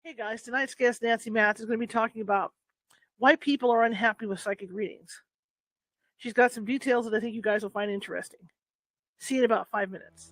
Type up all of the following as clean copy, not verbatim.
Hey guys, tonight's guest, Nancy Matz, is going to be talking about why people are unhappy with psychic readings. She's got some details that I think you guys will find interesting. See you in about 5 minutes.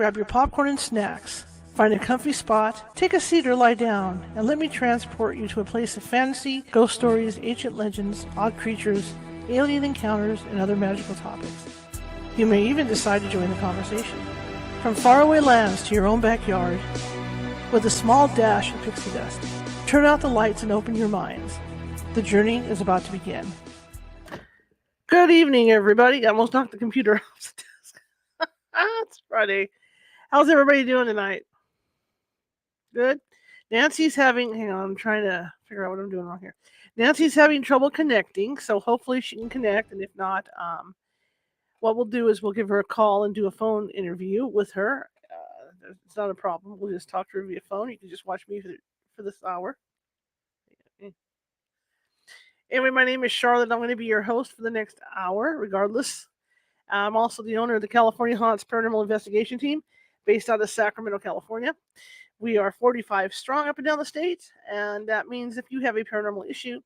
Grab your popcorn and snacks. Find a comfy spot, take a seat or lie down, and let me transport you to a place of fantasy, ghost stories, ancient legends, odd creatures, alien encounters, and other magical topics. You may even decide to join the conversation. From faraway lands to your own backyard, with a small dash of pixie dust. Turn out the lights and open your minds. The journey is about to begin. Good evening, everybody. I almost knocked the computer off the desk. It's Friday. How's everybody doing tonight? Good? Nancy's having, hang on, I'm trying to figure out what I'm doing wrong here. Nancy's having trouble connecting, so hopefully she can connect, and if not, what we'll do is we'll give her a call and do a phone interview with her. It's not a problem. We'll just talk to her via phone. You can just watch me for this hour. Anyway, my name is Charlotte. I'm going to be your host for the next hour, regardless. I'm also the owner of the California Haunts Paranormal Investigation Team, based out of Sacramento, California. We are 45 strong up and down the state, and that means if you have a paranormal issue,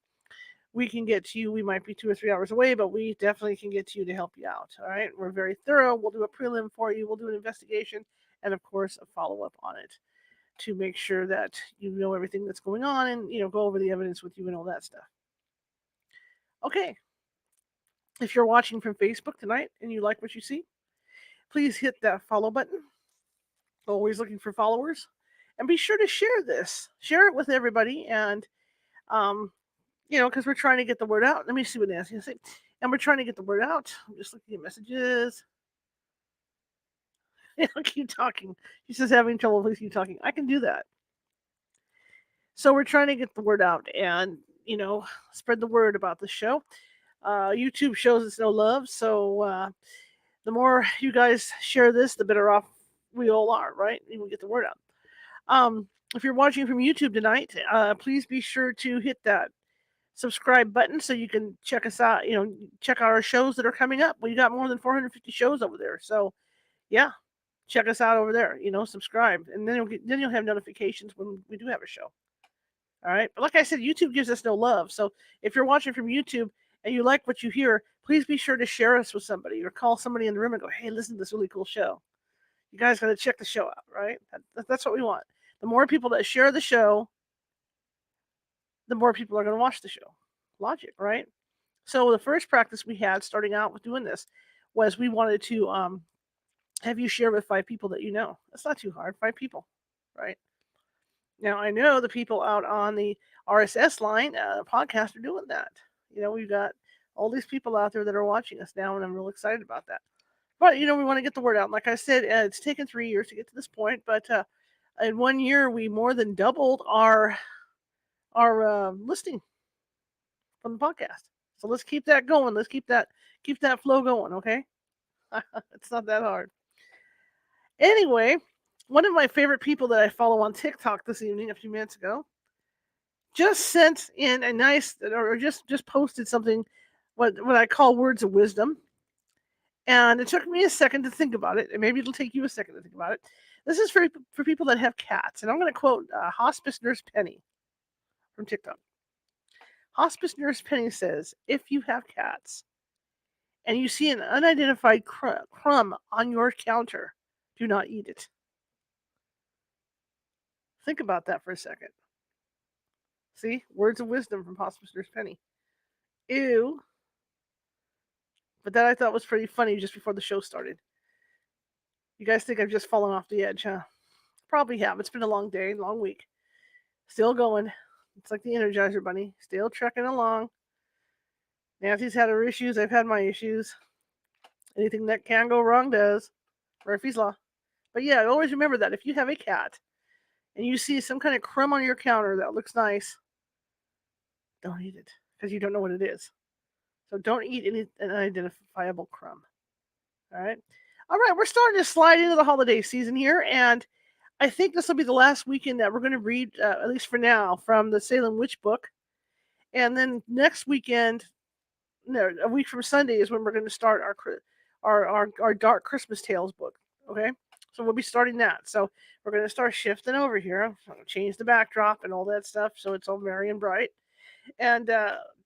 we can get to you. We might be 2 or 3 hours away, but we definitely can get to you to help you out. All right, we're very thorough. We'll do a prelim for you. We'll do an investigation, and of course, a follow-up on it to make sure that you know everything that's going on, and go over the evidence with you and all that stuff. Okay. If you're watching from Facebook tonight and you like what you see, please hit that follow button. Always looking for followers, and be sure to share this. Share it with everybody, and because we're trying to get the word out. Let me see what Nancy has to say. And we're trying to get the word out. I'm just looking at messages. I'll keep talking. She says having trouble. Please keep talking. I can do that. So we're trying to get the word out and spread the word about the show. YouTube shows us no love, so the more you guys share this, the better off we all are, right? And we get the word out. If you're watching from YouTube tonight, please be sure to hit that subscribe button so you can check us out. Check out our shows that are coming up. We got more than 450 shows over there, so yeah, check us out over there. Subscribe, and then you'll have notifications when we do have a show. All right, but like I said, YouTube gives us no love. So if you're watching from YouTube and you like what you hear, please be sure to share us with somebody or call somebody in the room and go, hey, listen to this really cool show. You guys got to check the show out, right? That's what we want. The more people that share the show, the more people are going to watch the show. Logic, right? So the first practice we had starting out with doing this was we wanted to have you share with 5 people that you know. That's not too hard, 5 people, right? Now, I know the people out on the RSS line, podcast, are doing that. We've got all these people out there that are watching us now, and I'm real excited about that. But, we want to get the word out. And like I said, it's taken 3 years to get to this point, but in 1 year, we more than doubled our listing from the podcast. So let's keep that going. Let's keep that flow going, okay? It's not that hard. Anyway, one of my favorite people that I follow on TikTok this evening, a few minutes ago, just sent in a nice, or just posted something, what I call words of wisdom. And it took me a second to think about it, and maybe it'll take you a second to think about it. This is for people that have cats, and I'm going to quote Hospice Nurse Penny from TikTok. Hospice Nurse Penny says, if you have cats and you see an unidentified crumb on your counter, do not eat it. Think about that for a second. See? Words of wisdom from Hospice Nurse Penny. Ew. But that I thought was pretty funny just before the show started. You guys think I've just fallen off the edge, huh? Probably have. It's been a long day, long week. Still going. It's like the Energizer Bunny. Still trekking along. Nancy's had her issues. I've had my issues. Anything that can go wrong does. Murphy's Law. But yeah, always remember that. If you have a cat and you see some kind of crumb on your counter that looks nice, don't eat it because you don't know what it is. So don't eat any unidentifiable crumb. All right. We're starting to slide into the holiday season here, and I think this will be the last weekend that we're going to read, at least for now, from the Salem Witch book. And then next weekend, a week from Sunday, is when we're going to start our Dark Christmas Tales book. Okay. So we'll be starting that. So we're going to start shifting over here, change the backdrop and all that stuff, so it's all merry and bright. And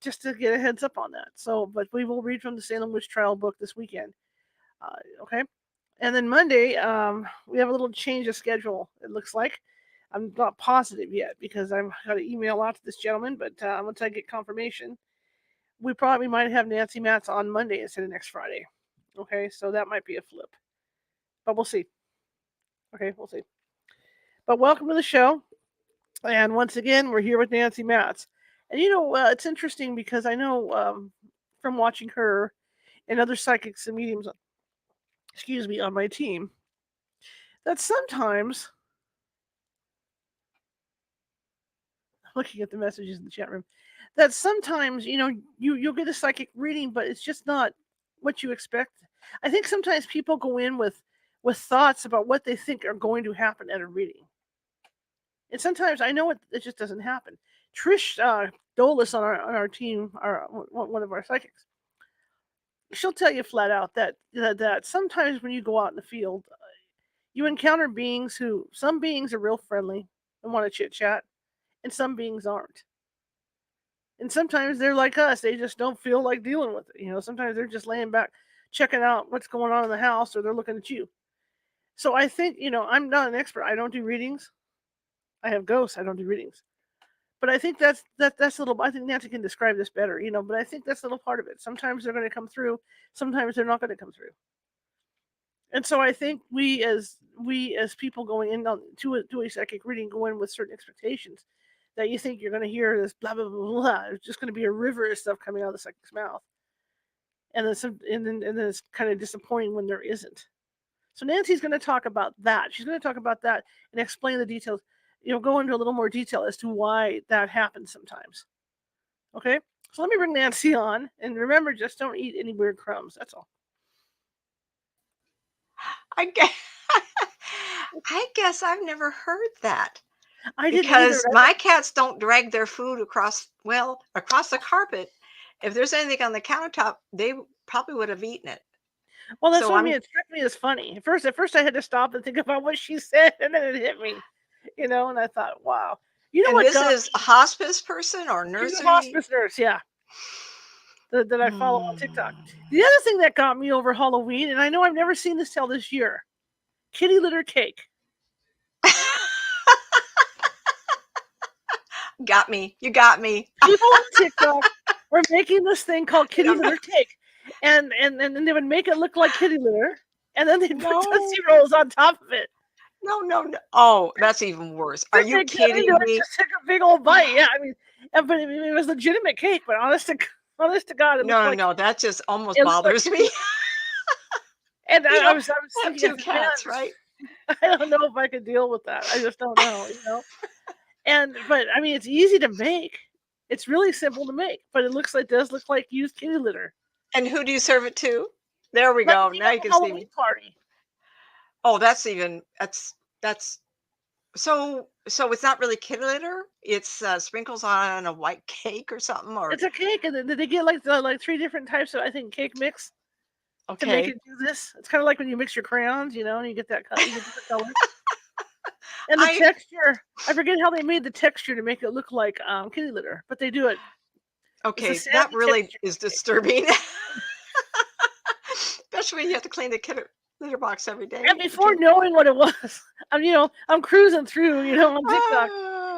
just to get a heads up on that. So, but we will read from the Salem Witch Trial book this weekend. Okay. And then Monday, we have a little change of schedule, it looks like. I'm not positive yet because I've got to email out to this gentleman, but once I get confirmation, we probably might have Nancy Matz on Monday instead of next Friday. Okay, so that might be a flip. But we'll see. Okay, we'll see. But welcome to the show. And once again, we're here with Nancy Matz. And it's interesting because I know from watching her and other psychics and mediums, on my team, that sometimes, looking at the messages in the chat room, that sometimes, you'll get a psychic reading, but it's just not what you expect. I think sometimes people go in with thoughts about what they think are going to happen at a reading. And sometimes I know it just doesn't happen. Trish Dolis on our team, one of our psychics, she'll tell you flat out that sometimes when you go out in the field, you encounter beings who some beings are real friendly and want to chit chat, and some beings aren't. And sometimes they're like us; they just don't feel like dealing with it. Sometimes they're just laying back, checking out what's going on in the house, or they're looking at you. So I think I'm not an expert. I don't do readings. I have ghosts. I don't do readings. But I think that's a little. I think Nancy can describe this better, But I think that's a little part of it. Sometimes they're going to come through. Sometimes they're not going to come through. And so I think we as people going in to a psychic reading go in with certain expectations that you think you're going to hear this blah blah blah blah. It's just going to be a river of stuff coming out of the psychic's mouth, and then it's kind of disappointing when there isn't. So Nancy's going to talk about that. She's going to talk about that and explain the details. Go into a little more detail as to why that happens sometimes. Okay? So let me bring Nancy on. And remember, just don't eat any weird crumbs. That's all. I guess, I guess I've never heard that. I didn't either. Because my cats don't drag their food across the carpet. If there's anything on the countertop, they probably would have eaten it. Well, that's what I mean. It struck me as funny. At first, I had to stop and think about what she said, and then it hit me. And I thought, wow. And this is a hospice person or nursery? She's a hospice nurse, yeah. That I follow on TikTok. The other thing that got me over Halloween, and I know I've never seen this till this year, kitty litter cake. Got me. You got me. People on TikTok were making this thing called kitty litter cake. And they would make it look like kitty litter, and then they'd put Tootsie Rolls on top of it. No. Oh, that's even worse. Are you kidding me? Just took a big old bite. Yeah, I mean, but it was legitimate cake, but honest to God, no, that just almost bothers me. And I was thinking, two cats, right? I don't know if I could deal with that. I just don't know, But I mean, it's easy to make. It's really simple to make, but it does look like used kitty litter. And who do you serve it to? There we go. Now you can see me. Party. Oh, that's so it's not really kitty litter. It's sprinkles on a white cake or something, or it's a cake, and they get like 3 different types of cake mix. Okay. To make it do this, it's kind of like when you mix your crayons, and you get that color. You get different colors. And the texture, I forget how they made the texture to make it look like kitty litter, but they do it. Okay, that really is disturbing. Especially when you have to clean the kitty litter box every day. And before knowing what it was, I'm cruising through, on TikTok,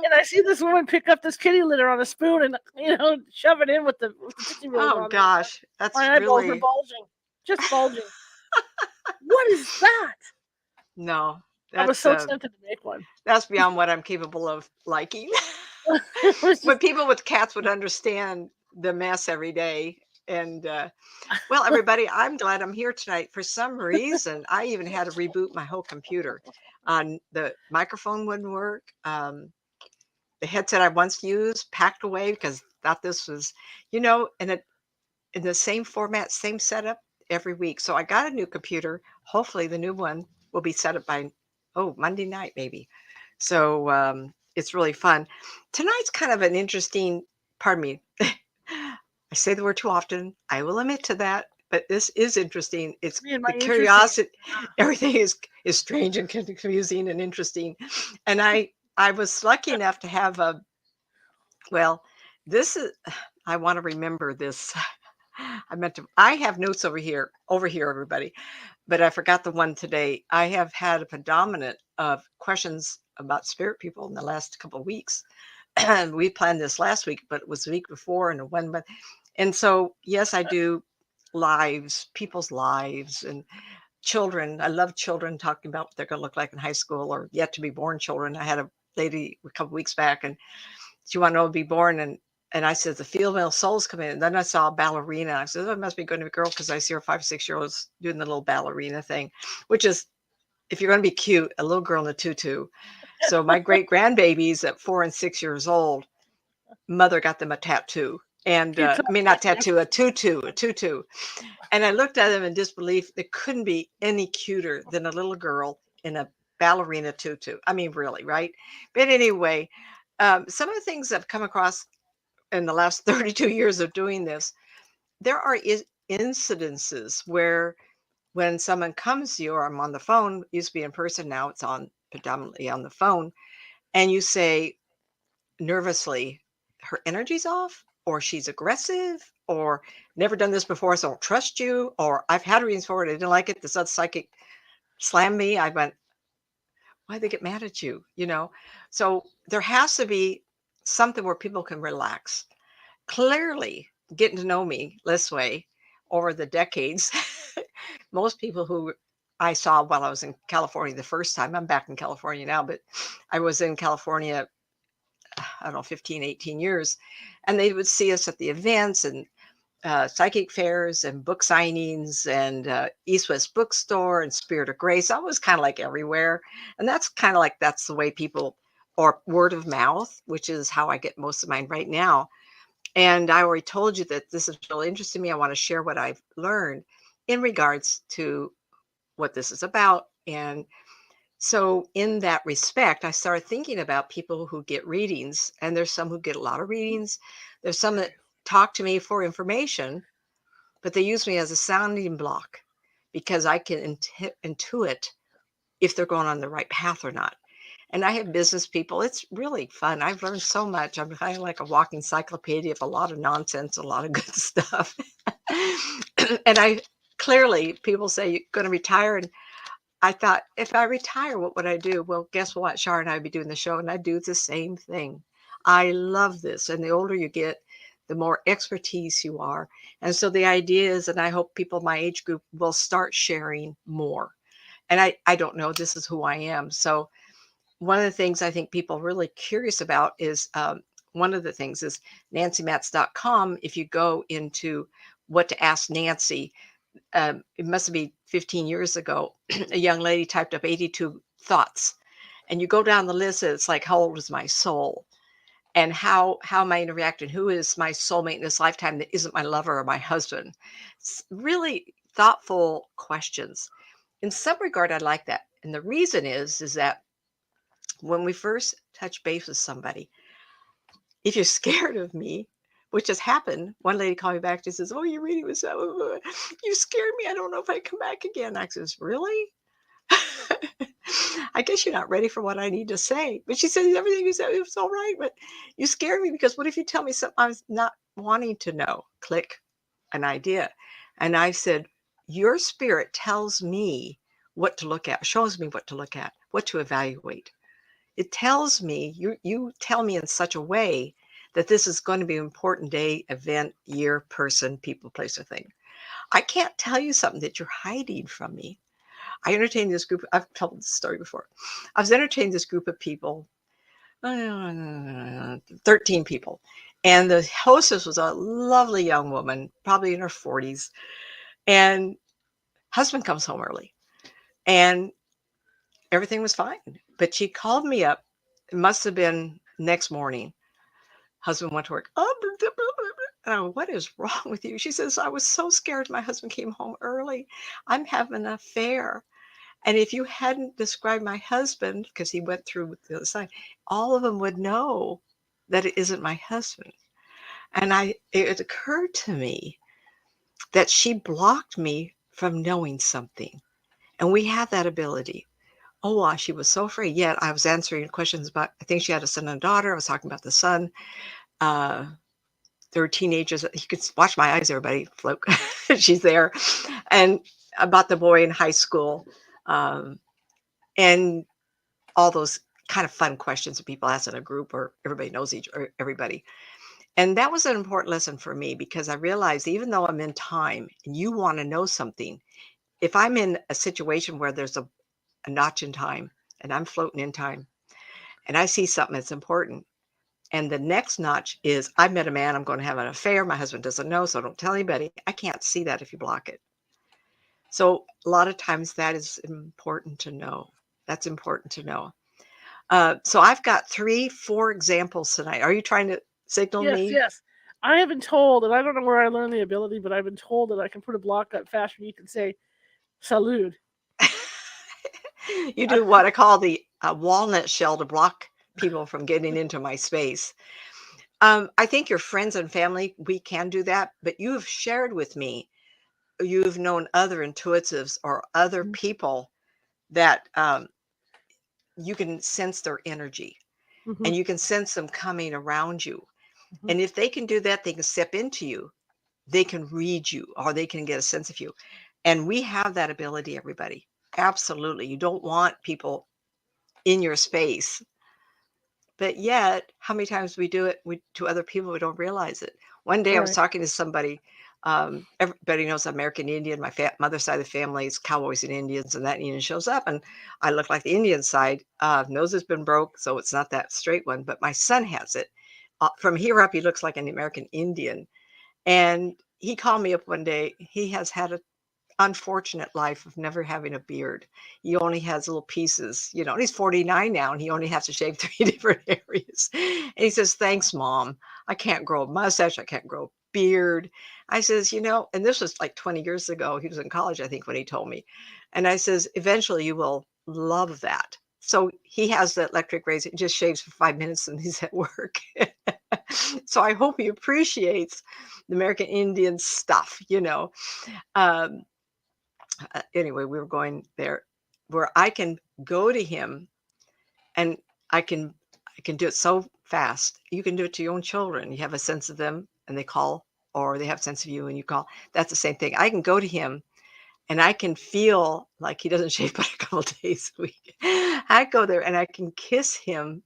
and I see this woman pick up this kitty litter on a spoon and shove it in with the Tootsie Rolls on. Oh gosh, that's my eyeballs are bulging, just bulging. What is that? No, I was so tempted to make one. That's beyond what I'm capable of liking. But people with cats would understand the mess every day. And well, everybody, I'm glad I'm here tonight. For some reason, I even had to reboot my whole computer. The microphone wouldn't work. The headset I once used packed away because I thought this was, in the same format, same setup every week. So I got a new computer. Hopefully the new one will be set up by Monday night maybe. So it's really fun. Tonight's kind of an interesting, pardon me, I say the word too often. I will admit to that, but this is interesting. It's the curiosity. Everything is strange and confusing and interesting. And I was lucky enough to have I want to remember this. I have notes over here, everybody, but I forgot the one today. I have had a predominant of questions about spirit people in the last couple of weeks. And we planned this last week, but it was the week before and one month. And so, yes, I do people's lives. And children. I love children, talking about what they're going to look like in high school or yet to be born children. I had a lady a couple weeks back, and she wanted to know to be born, and I said the female souls come in. And then I saw a ballerina. I said, oh, it must be going to be a girl, because I see her 5 or 6 year olds doing the little ballerina thing, which is, if you're going to be cute, a little girl in a tutu. So my great grandbabies at 4 and 6 years old, mother got them a tattoo. And You're I mean, talking not like tattoo, a tutu. And I looked at them in disbelief. It couldn't be any cuter than a little girl in a ballerina tutu. I mean, really, right? But anyway, some of the things I've come across in the last 32 years of doing this, there are incidences where when someone comes to you, or I'm on the phone, used to be in person, now it's on predominantly on the phone, and you say nervously, her energy's off, or she's aggressive, or never done this before, so I don't trust you, or I've had readings for it, I didn't like it, this other psychic slammed me. I went, why'd they get mad at you? You know? So there has to be something where people can relax. Clearly, getting to know me this way over the decades, most people who I saw while I was in California the first time, I'm back in California now, but I was in California, I don't know, 15, 18 years, and they would see us at the events and psychic fairs and book signings and East West Bookstore and Spirit of Grace. I was kind of like everywhere. And that's kind of like, that's the way people, or word of mouth, which is how I get most of mine right now. And I already told you that this is really interesting to me. I want to share what I've learned in regards to what this is about. And so, in that respect, I started thinking about people who get readings, and there's some who get a lot of readings. There's some that talk to me for information, but they use me as a sounding block because I can intuit if they're going on the right path or not. And I have business people. It's really fun. I've learned so much. I'm kind of like a walking encyclopedia of a lot of nonsense, a lot of good stuff. And I clearly, people say you're going to retire. And I thought, if I retire, what would I do? Well, guess what? Shar and I would be doing the show, and I do the same thing. I love this. And the older you get, the more expertise you are. And so the idea is, and I hope people my age group will start sharing more. And I don't know, this is who I am. So one of the things I think people are really curious about is one of the things is nancymatz.com. If you go into what to ask Nancy, it must be 15 years ago, a young lady typed up 82 thoughts. And you go down the list, and it's like, how old is my soul? And how am I interacting? Who is my soulmate in this lifetime that isn't my lover or my husband? It's really thoughtful questions. In some regard, I like that. And the reason is that when we first touch base with somebody, if you're scared of me, which has happened, one lady called me back. She says, "Oh, your reading was so, you scared me. I don't know if I come back again." I says, "Really?" I guess you're not ready for what I need to say. But she said, everything you said, it was all right. But you scared me because what if you tell me something I was not wanting to know? Click, an idea. And I said, your spirit tells me what to look at, shows me what to look at, what to evaluate. It tells me, you tell me in such a way that this is going to be an important day, event, year, person, people, place, or thing. I can't tell you something that you're hiding from me. I entertained this group. I've told this story before. I was entertaining this group of people, 13 people. And the hostess was a lovely young woman, probably in her 40s. And husband comes home early. And everything was fine. But she called me up. It must have been next morning. Husband went to work. Oh, and I go, what is wrong with you? She says, I was so scared my husband came home early. I'm having an affair. And if you hadn't described my husband, because he went through the other side, all of them would know that it isn't my husband. And it occurred to me that she blocked me from knowing something. And we have that ability. Oh, wow, she was so afraid. Yet I was answering questions about, I think she had a son and a daughter. I was talking about the son. They were teenagers. You could watch my eyes, everybody. Float. She's there. And about the boy in high school. And all those kind of fun questions that people ask in a group, or everybody knows everybody. And that was an important lesson for me, because I realized even though I'm in time and you want to know something, if I'm in a situation where there's a notch in time and I'm floating in time and I see something that's important, and the next notch is I met a man, I'm going to have an affair. My husband doesn't know, so don't tell anybody. I can't see that if you block it. So a lot of times that is important to know. That's important to know. So I've got 3, 4 examples tonight. Are you trying to signal Yes, me? yes. I have been told, and I don't know where I learned the ability, but I've been told that I can put a block up faster than you can say salud. You do what I call the walnut shell to block people from getting into my space. I think your friends and family, we can do that, but you have shared with me, you've known other intuitives or other Mhm, people that you can sense their energy mhm, and you can sense them coming around you. mhm. And if they can do that, they can step into you, they can read you, or they can get a sense of you. And we have that ability, everybody. Absolutely. You don't want people in your space. But yet, how many times we do it to other people, we don't realize it. One day I was Right. talking to somebody, everybody knows I'm American Indian. My mother's side of the family is cowboys and Indians, and that Indian shows up, and I look like the Indian side. Nose has been broke, so it's not that straight one, but my son has it. From here up, he looks like an American Indian. And he called me up one day. He has had a unfortunate life of never having a beard. He only has little pieces, and he's 49 now and he only has to shave 3 different areas. And he says, "Thanks, Mom. I can't grow a mustache. I can't grow a beard." I says, and this was like 20 years ago. He was in college, I think, when he told me. And I says, "Eventually you will love that." So he has the electric razor, just shaves for 5 minutes and he's at work. So I hope he appreciates the American Indian stuff. Um, anyway, we were going there where I can go to him and I can I can do it so fast. You can do it to your own children. You have a sense of them and they call, or they have a sense of you and you call. That's the same thing. I can go to him and I can feel like he doesn't shave but a couple days a week. I go there and I can kiss him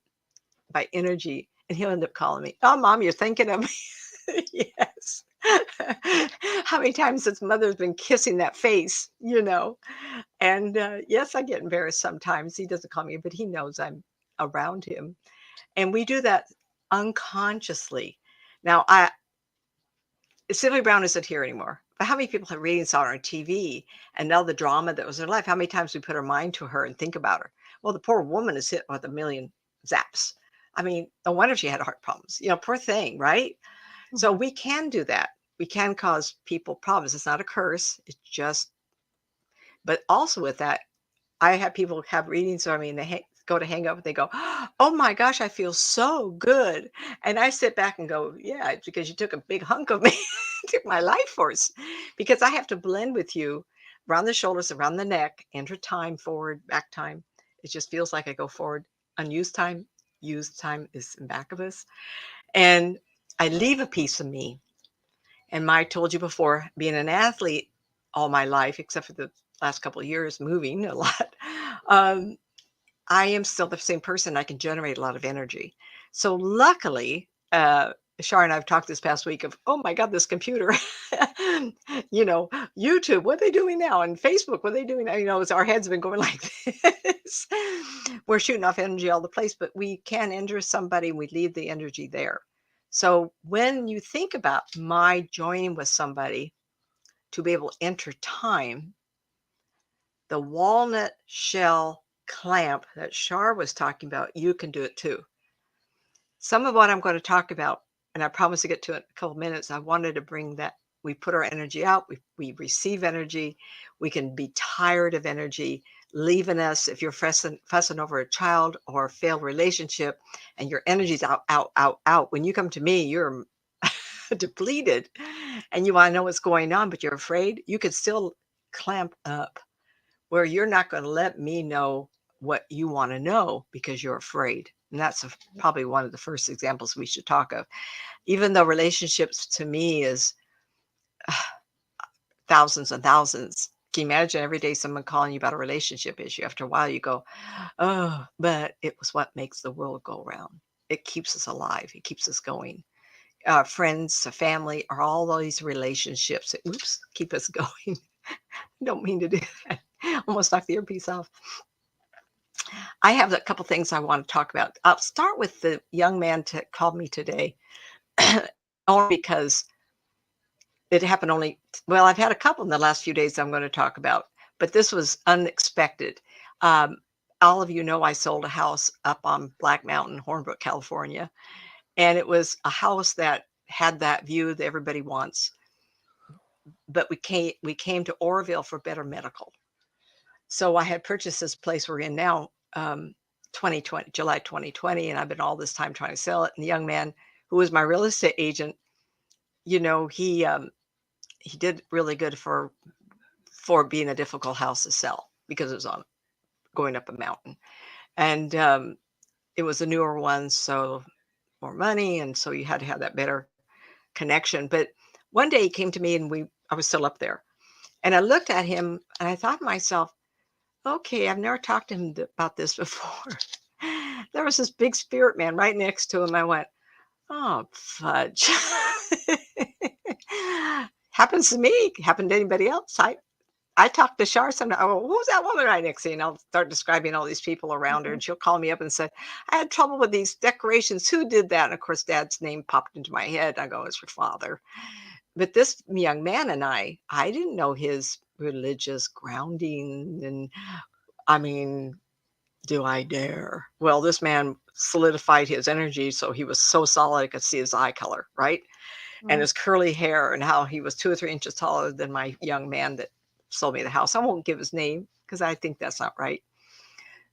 by energy and he'll end up calling me, "Oh, Mom, you're thinking of me." Yes. How many times has mother's been kissing that face? And yes, I get embarrassed sometimes. He doesn't call me, but he knows I'm around him. And we do that unconsciously. Now, Sylvia Brown isn't here anymore. But how many people have readings on her TV and know the drama that was in her life? How many times we put our mind to her and think about her? Well, the poor woman is hit with a million zaps. I mean, no wonder she had heart problems. Poor thing, right? So Mhm. we can do that. We can cause people problems. It's not a curse. It's just, but also with that, I have people have readings on me and they go to hang up and they go, "Oh my gosh, I feel so good." And I sit back and go, "Yeah, it's because you took a big hunk of me, took my life force." Because I have to blend with you around the shoulders, around the neck, enter time, forward, back time. It just feels like I go forward. Unused time, used time is in back of us. And I leave a piece of me. And I told you before, being an athlete all my life, except for the last couple of years, moving a lot, um, I am still the same person. I can generate a lot of energy. So luckily, Shar and I have talked this past week of, oh my God, this computer, YouTube, what are they doing now? And Facebook, what are they doing now? It's our heads have been going like this. We're shooting off energy all the place, but we can injure somebody and we leave the energy there. So when you think about my joining with somebody to be able to enter time, the walnut shell clamp that Shar was talking about, you can do it too. Some of what I'm going to talk about, and I promise to get to it in a couple minutes, I wanted to bring that we put our energy out, we receive energy, we can be tired of energy leaving us. If you're fussing over a child or a failed relationship and your energy's out, out, out, out, when you come to me, you're depleted and you want to know what's going on, but you're afraid, you could still clamp up where you're not going to let me know what you want to know because you're afraid. And that's probably one of the first examples we should talk of. Even though relationships to me is thousands and thousands. Can you imagine every day someone calling you about a relationship issue? After a while, you go, "Oh, but it was what makes the world go round. It keeps us alive. It keeps us going." Friends, family, are all these relationships that, keep us going. Don't mean to do that. Almost knocked the earpiece off. I have a couple things I want to talk about. I'll start with the young man called me today, only because it happened only, well, I've had a couple in the last few days I'm going to talk about, but this was unexpected. Um, all of you know I sold a house up on Black Mountain, Hornbrook, California, and it was a house that had that view that everybody wants. But we came to Oroville for better medical. So I had purchased this place we're in now, 2020, July 2020, and I've been all this time trying to sell it. And the young man who was my real estate agent, he did really good for being a difficult house to sell because it was on going up a mountain, and it was a newer one, so more money, and so you had to have that better connection. But one day he came to me, and I was still up there, and I looked at him, and I thought to myself, okay, I've never talked to him about this before. There was this big spirit man right next to him. I went, oh, fudge. Happens to me. Happened to anybody else. I talk to Shar sometimes. Oh, who's that woman right next to you? And I'll start describing all these people around her. And she'll call me up and say, I had trouble with these decorations. Who did that? And of course, Dad's name popped into my head. I go, it's your father. But this young man and I didn't know his religious grounding. And I mean, do I dare? Well, this man solidified his energy. So he was so solid, I could see his eye color, right? And his curly hair, and how he was 2 or 3 inches taller than my young man that sold me the house. I won't give his name because I think that's not right.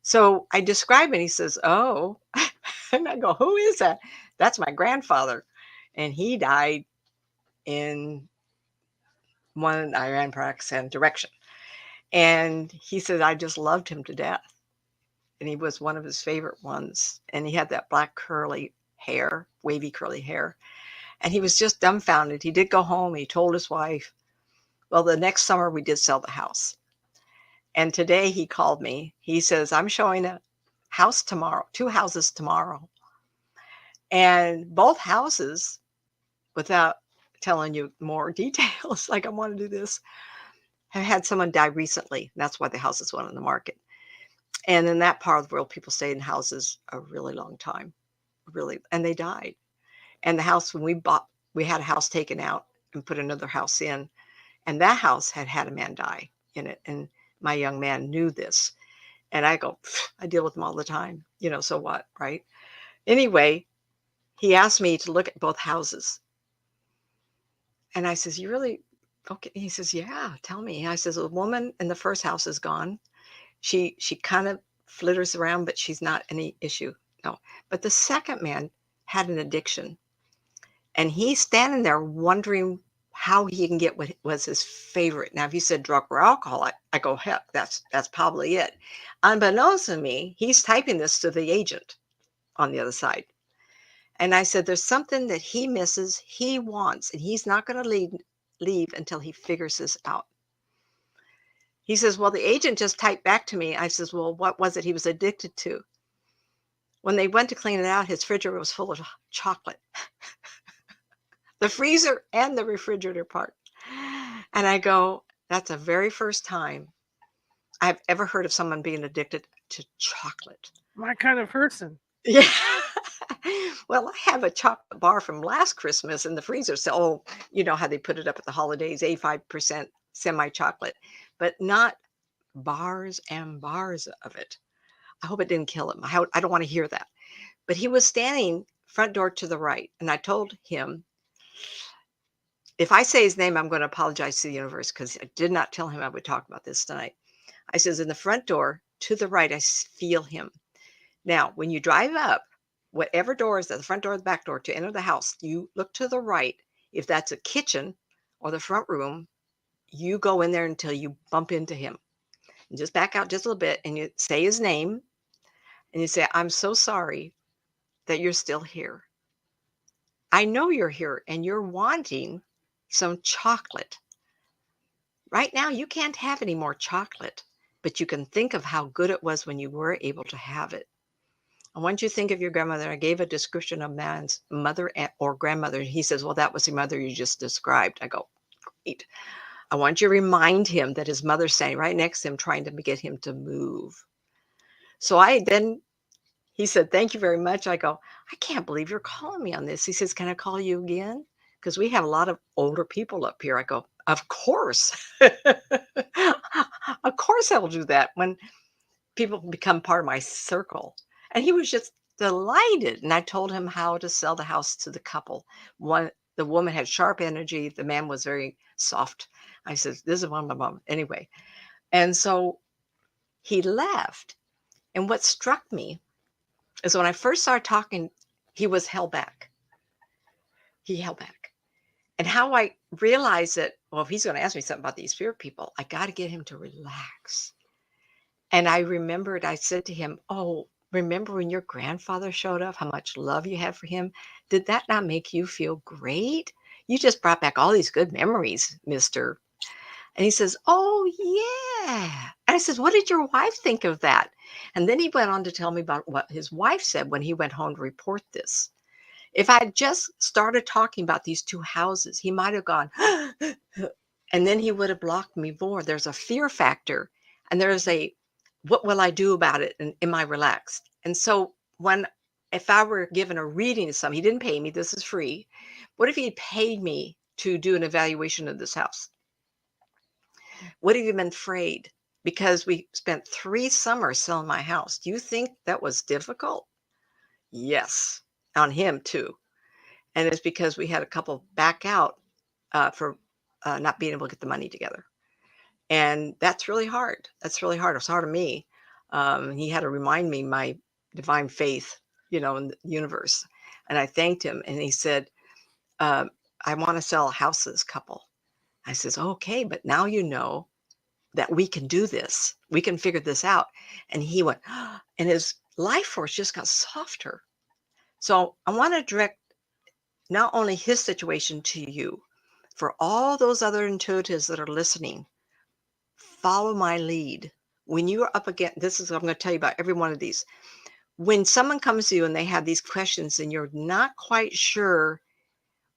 So I describe it, and he says, oh, and I go, who is that? That's my grandfather. And he died in one Iran Pakistan direction. And he said, I just loved him to death. And he was one of his favorite ones. And he had that black curly hair, wavy curly hair. And he was just dumbfounded. He did go home. He told his wife. Well, the next summer we did sell the house. And today he called me. He says, I'm showing a house tomorrow, 2 houses tomorrow. And both houses, without telling you more details, like I want to do this, have had someone die recently. That's why the houses went on the market. And in that part of the world, people stayed in houses a really long time, really, and they died. And the house, when we bought, we had a house taken out and put another house in. And that house had a man die in it. And my young man knew this. And I go, I deal with them all the time. So what, right? Anyway, he asked me to look at both houses. And I says, you really, okay? He says, yeah, tell me. I says, the woman in the first house is gone. She kind of flitters around, but she's not any issue. No. But the second man had an addiction. And he's standing there wondering how he can get what was his favorite. Now, if you said drug or alcohol, I go, heck, that's probably it. Unbeknownst to me, he's typing this to the agent on the other side. And I said, there's something that he misses, he wants, and he's not going to leave until he figures this out. He says, well, the agent just typed back to me. I says, well, what was it he was addicted to? When they went to clean it out, his refrigerator was full of chocolate. The freezer and the refrigerator part. And I go, that's the very first time I've ever heard of someone being addicted to chocolate. My kind of person. Yeah. Well, I have a chocolate bar from last Christmas in the freezer. So, you know how they put it up at the holidays, 85% semi-chocolate, but not bars and bars of it. I hope it didn't kill him. I don't want to hear that. But he was standing front door to the right. And I told him, if I say his name, I'm going to apologize to the universe because I did not tell him I would talk about this tonight. I says, in the front door to the right, I feel him. Now, when you drive up, whatever door is at the front door or the back door to enter the house, you look to the right. If that's a kitchen or the front room, you go in there until you bump into him. And just back out just a little bit and you say his name and you say, I'm so sorry that you're still here. I know you're here and you're wanting some chocolate. Right now, you can't have any more chocolate, but you can think of how good it was when you were able to have it. I want you to think of your grandmother. I gave a description of man's mother or grandmother. He says, well, that was the mother you just described. I go, great. I want you to remind him that his mother's standing right next to him, trying to get him to move. So he said, thank you very much. I go, I can't believe you're calling me on this. He says, can I call you again? Because we have a lot of older people up here. I go, of course. Of course I'll do that when people become part of my circle. And he was just delighted. And I told him how to sell the house to the couple. The woman had sharp energy. The man was very soft. I said, this is one of my mom. Anyway. And so he left. And what struck me is when I first started talking, he was held back. He held back. And how I realized that, well, if he's going to ask me something about these spirit people, I got to get him to relax. And I remembered, I said to him, oh, remember when your grandfather showed up, how much love you had for him? Did that not make you feel great? You just brought back all these good memories, mister. And he says, oh, yeah. And I says, what did your wife think of that? And then he went on to tell me about what his wife said when he went home to report this. If I had just started talking about these two houses, he might have gone, and then he would have blocked me more. There's a fear factor, and there's a, what will I do about it? And am I relaxed? And so if I were given a reading to something, he didn't pay me, this is free. What if he paid me to do an evaluation of this house? Would have you been afraid? Because we spent 3 summers selling my house. Do you think that was difficult? Yes, on him too. And it's because we had a couple back out for not being able to get the money together. And that's really hard. That's really hard. It was hard on me. He had to remind me my divine faith, in the universe. And I thanked him. And he said, I want to sell a house to this couple. I says, okay, but now you know that we can do this. We can figure this out. And he went, and his life force just got softer. So I want to direct not only his situation to you, for all those other intuitives that are listening, follow my lead. When you are up against, this is what I'm going to tell you about every one of these. When someone comes to you and they have these questions and you're not quite sure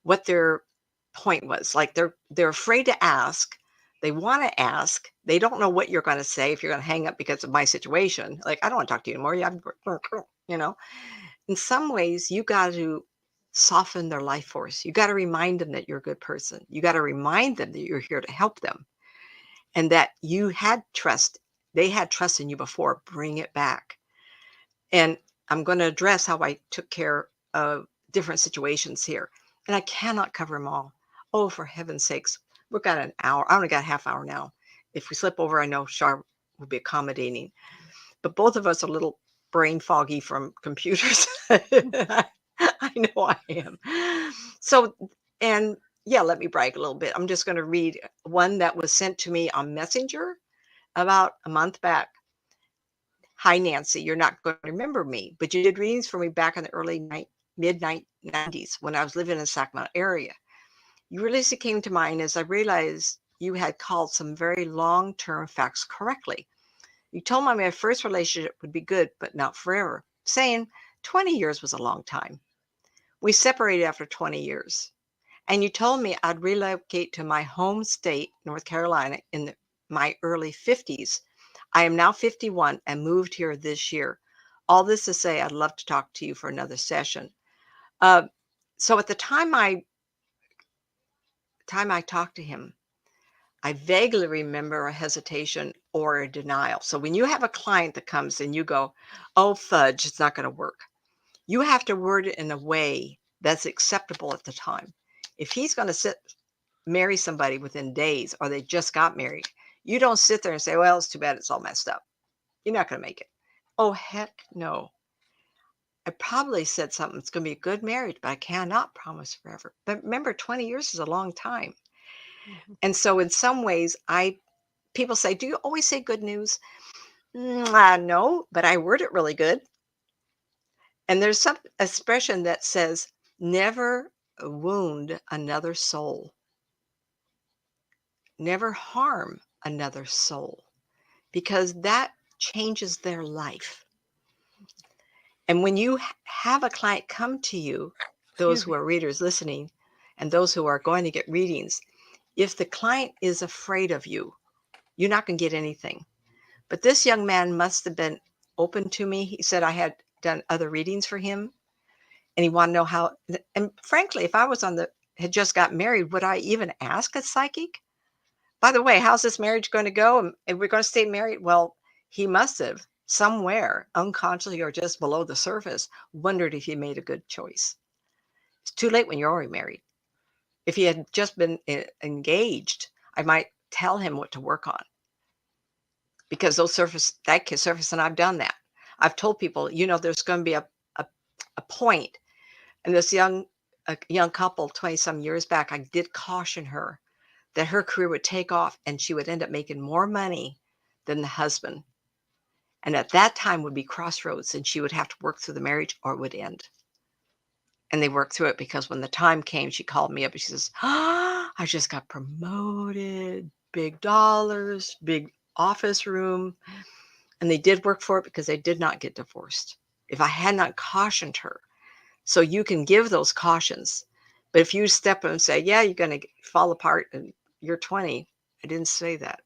what their point was, like they're afraid to ask, they want to ask, they don't know what you're going to say if you're going to hang up because of my situation. Like, I don't want to talk to you anymore. In some ways, you got to soften their life force. You got to remind them that you're a good person. You got to remind them that you're here to help them and that you had trust. They had trust in you before. Bring it back. And I'm going to address how I took care of different situations here. And I cannot cover them all. Oh, for heaven's sakes. We've got an hour. I only got a half hour now. If we slip over, I know Char will be accommodating. But both of us are a little brain foggy from computers. I know I am. So, and yeah, let me brag a little bit. I'm just going to read one that was sent to me on Messenger about a month back. Hi, Nancy. You're not going to remember me, but you did readings for me back in the early mid-90s when I was living in the Sacramento area. You really came to mind as I realized you had called some very long-term facts correctly. You told me my first relationship would be good, but not forever, saying 20 years was a long time. We separated after 20 years. And you told me I'd relocate to my home state, North Carolina, in my early 50s. I am now 51 and moved here this year. All this to say, I'd love to talk to you for another session. So at the time I talked to him, I vaguely remember a hesitation or a denial. So when you have a client that comes and you go, oh, fudge, it's not going to work. You have to word it in a way that's acceptable at the time. If he's going to marry somebody within days or they just got married, you don't sit there and say, well, it's too bad it's all messed up. You're not going to make it. Oh, heck no. I probably said something. It's going to be a good marriage, but I cannot promise forever. But remember, 20 years is a long time. Mhm. And so in some ways, people say, do you always say good news? No, but I word it really good. And there's some expression that says, never wound another soul. Never harm another soul, because that changes their life. And when you have a client come to you, those Excuse who me. are readers listening, and those who are going to get readings, If the client is afraid of you, you're not going to get anything. But this young man must have been open to me. He said I had done other readings for him, and he wanted to know how. And frankly, if I was had just got married, would I even ask a psychic? By the way, how's this marriage going to go? And we're going to stay married? Well, he must have somewhere unconsciously or just below the surface wondered if he made a good choice. It's too late when you're already married. If he had just been engaged, I might tell him what to work on, because that can surface, and I've done that. I've told people, there's going to be a point, and this young couple 20 some years back, I did caution her that her career would take off and she would end up making more money than the husband. And at that time would be crossroads, and she would have to work through the marriage or it would end. And they worked through it, because when the time came, she called me up and she says, I just got promoted, big dollars, big office room. And they did work for it because they did not get divorced. If I had not cautioned her, so you can give those cautions. But if you step in and say, yeah, you're going to fall apart and you're 20, I didn't say that.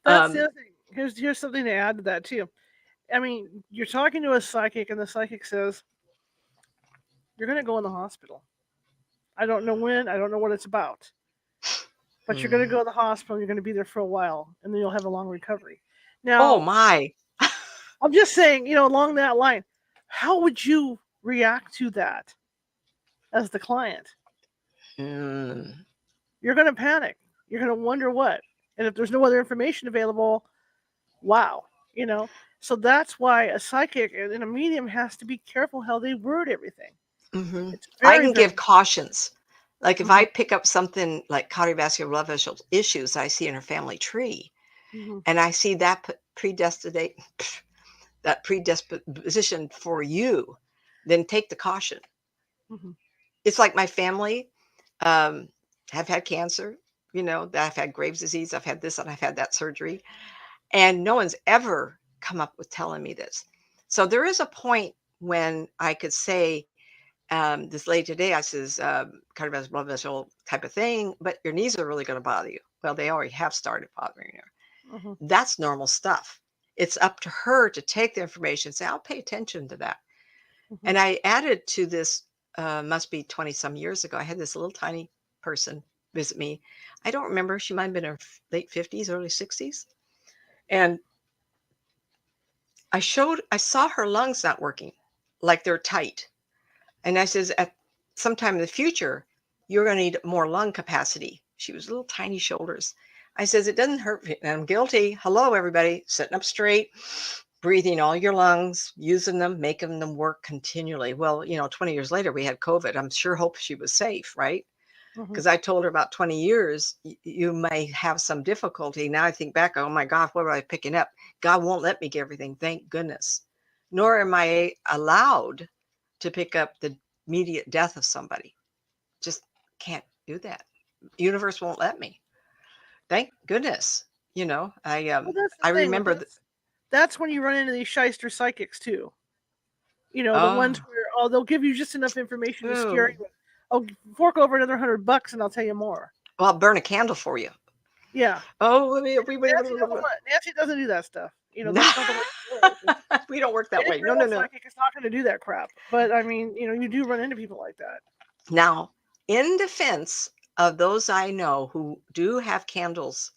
That's the other thing. Here's something to add to that too. I mean, you're talking to a psychic, and the psychic says, you're going to go in the hospital. I don't know when, I don't know what it's about. But you're going to go to the hospital, you're going to be there for a while, and then you'll have a long recovery. Now, oh my. I'm just saying, along that line, how would you react to that as the client? You're going to panic. You're going to wonder what. And if there's no other information available, wow. So that's why a psychic and a medium has to be careful how they word everything. It's I very, can very give cautions. Like if I pick up something like cardiovascular blood vessel issues I see in her family tree, and I see that predisposition for you, then take the caution. It's like my family have had cancer, that I've had Graves' disease, I've had this, and I've had that surgery. And no one's ever come up with telling me this. So there is a point when I could say, this lady today, I says, cardiovascular blood vessel type of thing, but your knees are really going to bother you. Well, they already have started bothering her. That's normal stuff. It's up to her to take the information and say, I'll pay attention to that. And I added to this, must be 20 some years ago, I had this little tiny person visit me. I don't remember. She might have been in her late 50s, early 60s. And I saw her lungs not working, like they're tight. And I says, at some time in the future, you're going to need more lung capacity. She was little tiny shoulders. I says, it doesn't hurt. And I'm guilty. Hello, everybody. Sitting up straight, breathing all your lungs, using them, making them work continually. Well, 20 years later, we had COVID. I'm sure hope she was safe, right? Because I told her about 20 years, you may have some difficulty. Now I think back, oh my God, what was I picking up? God won't let me get everything. Thank goodness. Nor am I allowed to pick up the immediate death of somebody. Just can't do that. Universe won't let me. Thank goodness. I remember that's when you run into these shyster psychics too. The ones where they'll give you just enough information to scare you. Oh, fork over another $100 and I'll tell you more. Well, I'll burn a candle for you. Yeah. Oh, Nancy doesn't do that stuff. That's not the way it works. We don't work that way. No. Psychic is not going to do that crap. But I mean, you do run into people like that. Now, in defense of those I know who do have candles,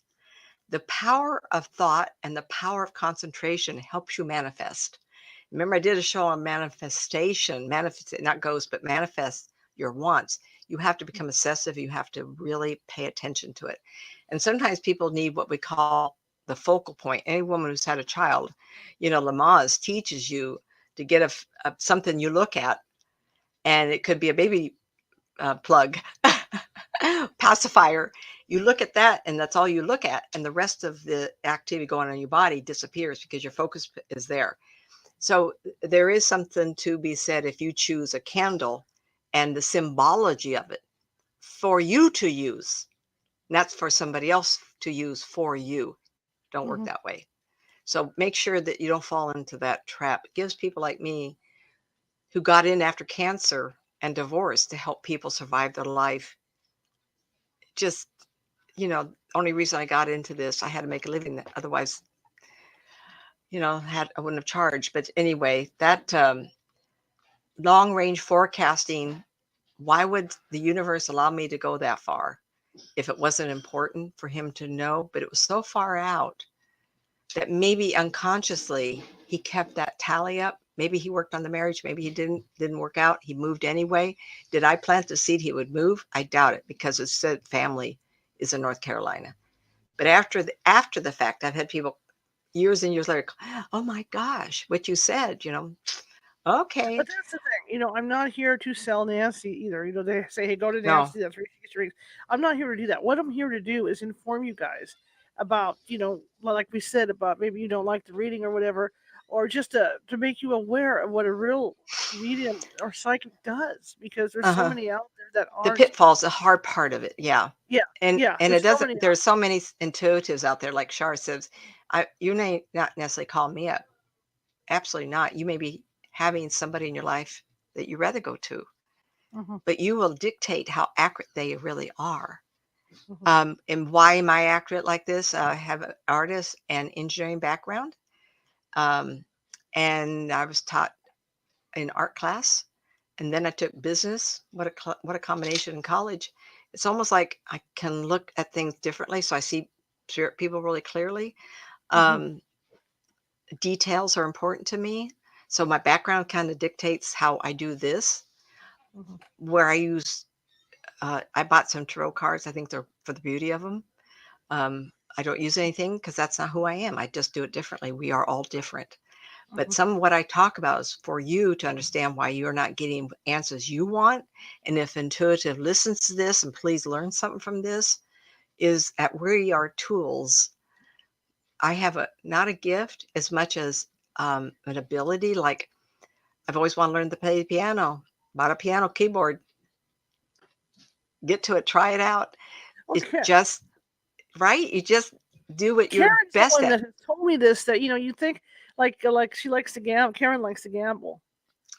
the power of thought and the power of concentration helps you manifest. Remember, I did a show on manifestation, not ghost, but manifest your wants. You have to become obsessive. You have to really pay attention to it. And sometimes people need what we call the focal point. Any woman who's had a child, Lamaze teaches you to get something you look at, and it could be a baby plug, pacifier. You look at that, and that's all you look at, and the rest of the activity going on in your body disappears because your focus is there. So there is something to be said if you choose a candle and the symbology of it for you to use, not for somebody else to use for you. Don't work that way. So make sure that you don't fall into that trap. It gives people like me who got in after cancer and divorce to help people survive their life. Just only reason I got into this, I had to make a living. Otherwise, I wouldn't have charged. But anyway, that long range forecasting, why would the universe allow me to go that far if it wasn't important for him to know? But it was so far out that maybe unconsciously he kept that tally up. Maybe he worked on the marriage. Maybe he didn't work out. He moved anyway. Did I plant the seed he would move? I doubt it, because it said family is in North Carolina. But after the fact, I've had people years and years later, oh my gosh, what you said, okay. But that's the thing, I'm not here to sell Nancy either. They say, hey, go to No. Nancy, that's where she gets your rings. I'm not here to do that. What I'm here to do is inform you guys about, like we said, about maybe you don't like the reading or whatever, or just to make you aware of what a real medium or psychic does, because there's so many out there that The aren't. pitfall's the hard part of it. Yeah. Yeah. And Yeah. it There's so doesn't, many. there's so many intuitives out there, like Shar says. You may not necessarily call me up. Absolutely not. You may be having somebody in your life that you'd rather go to, but you will dictate how accurate they really are. And why am I accurate like this? I have an artist and engineering background. And I was taught in art class, and then I took business. What a combination in college. It's almost like I can look at things differently, so I see spirit people really clearly. Details are important to me, so my background kind of dictates how I do this. Where I use, I bought some tarot cards. I think they're for the beauty of them. I don't use anything because that's not who I am. I just do it differently. We are all different. But some of what I talk about is for you to understand why you're not getting answers you want. And if intuitive listens to this, and please learn something from this, is that we are tools. I have not a gift as much as an ability. Like, I've always wanted to learn to play the piano. Bought a piano keyboard. Get to it, try it out. Okay. It's just right. You just do what you're Karen's best the one at. that has told me this, that you think like she likes to gamble. Karen likes to gamble.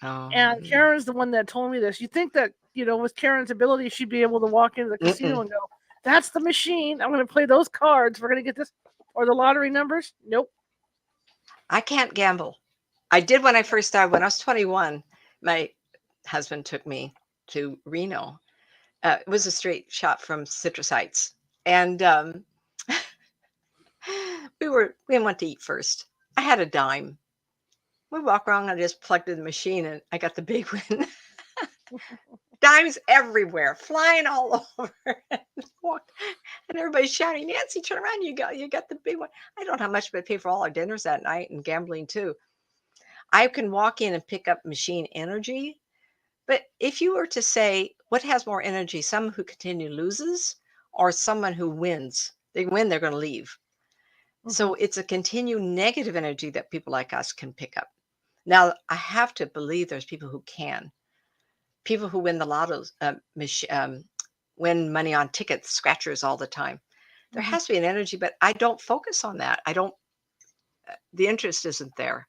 Oh. And Karen's the one that told me this. You think that, with Karen's ability, she'd be able to walk into the casino and go, that's the machine. I'm going to play those cards. We're going to get this, or the lottery numbers. Nope. I can't gamble. I did when I first started. When I was 21, my husband took me to Reno. It was a straight shot from Citrus Heights. And we went to eat first. I had a dime. We walk around, I just plugged in the machine and I got the big win. Dimes everywhere, flying all over. And everybody's shouting, Nancy, turn around, you got the big one. I don't know how much, but I pay for all our dinners that night and gambling too. I can walk in and pick up machine energy. But if you were to say, what has more energy, someone who continue loses or someone who wins? They win, they're going to leave. So it's a continued negative energy that people like us can pick up. Now, I have to believe there's people who can. People who win the lottos, win money on tickets, scratchers all the time. There has to be an energy, but I don't focus on that. The interest isn't there.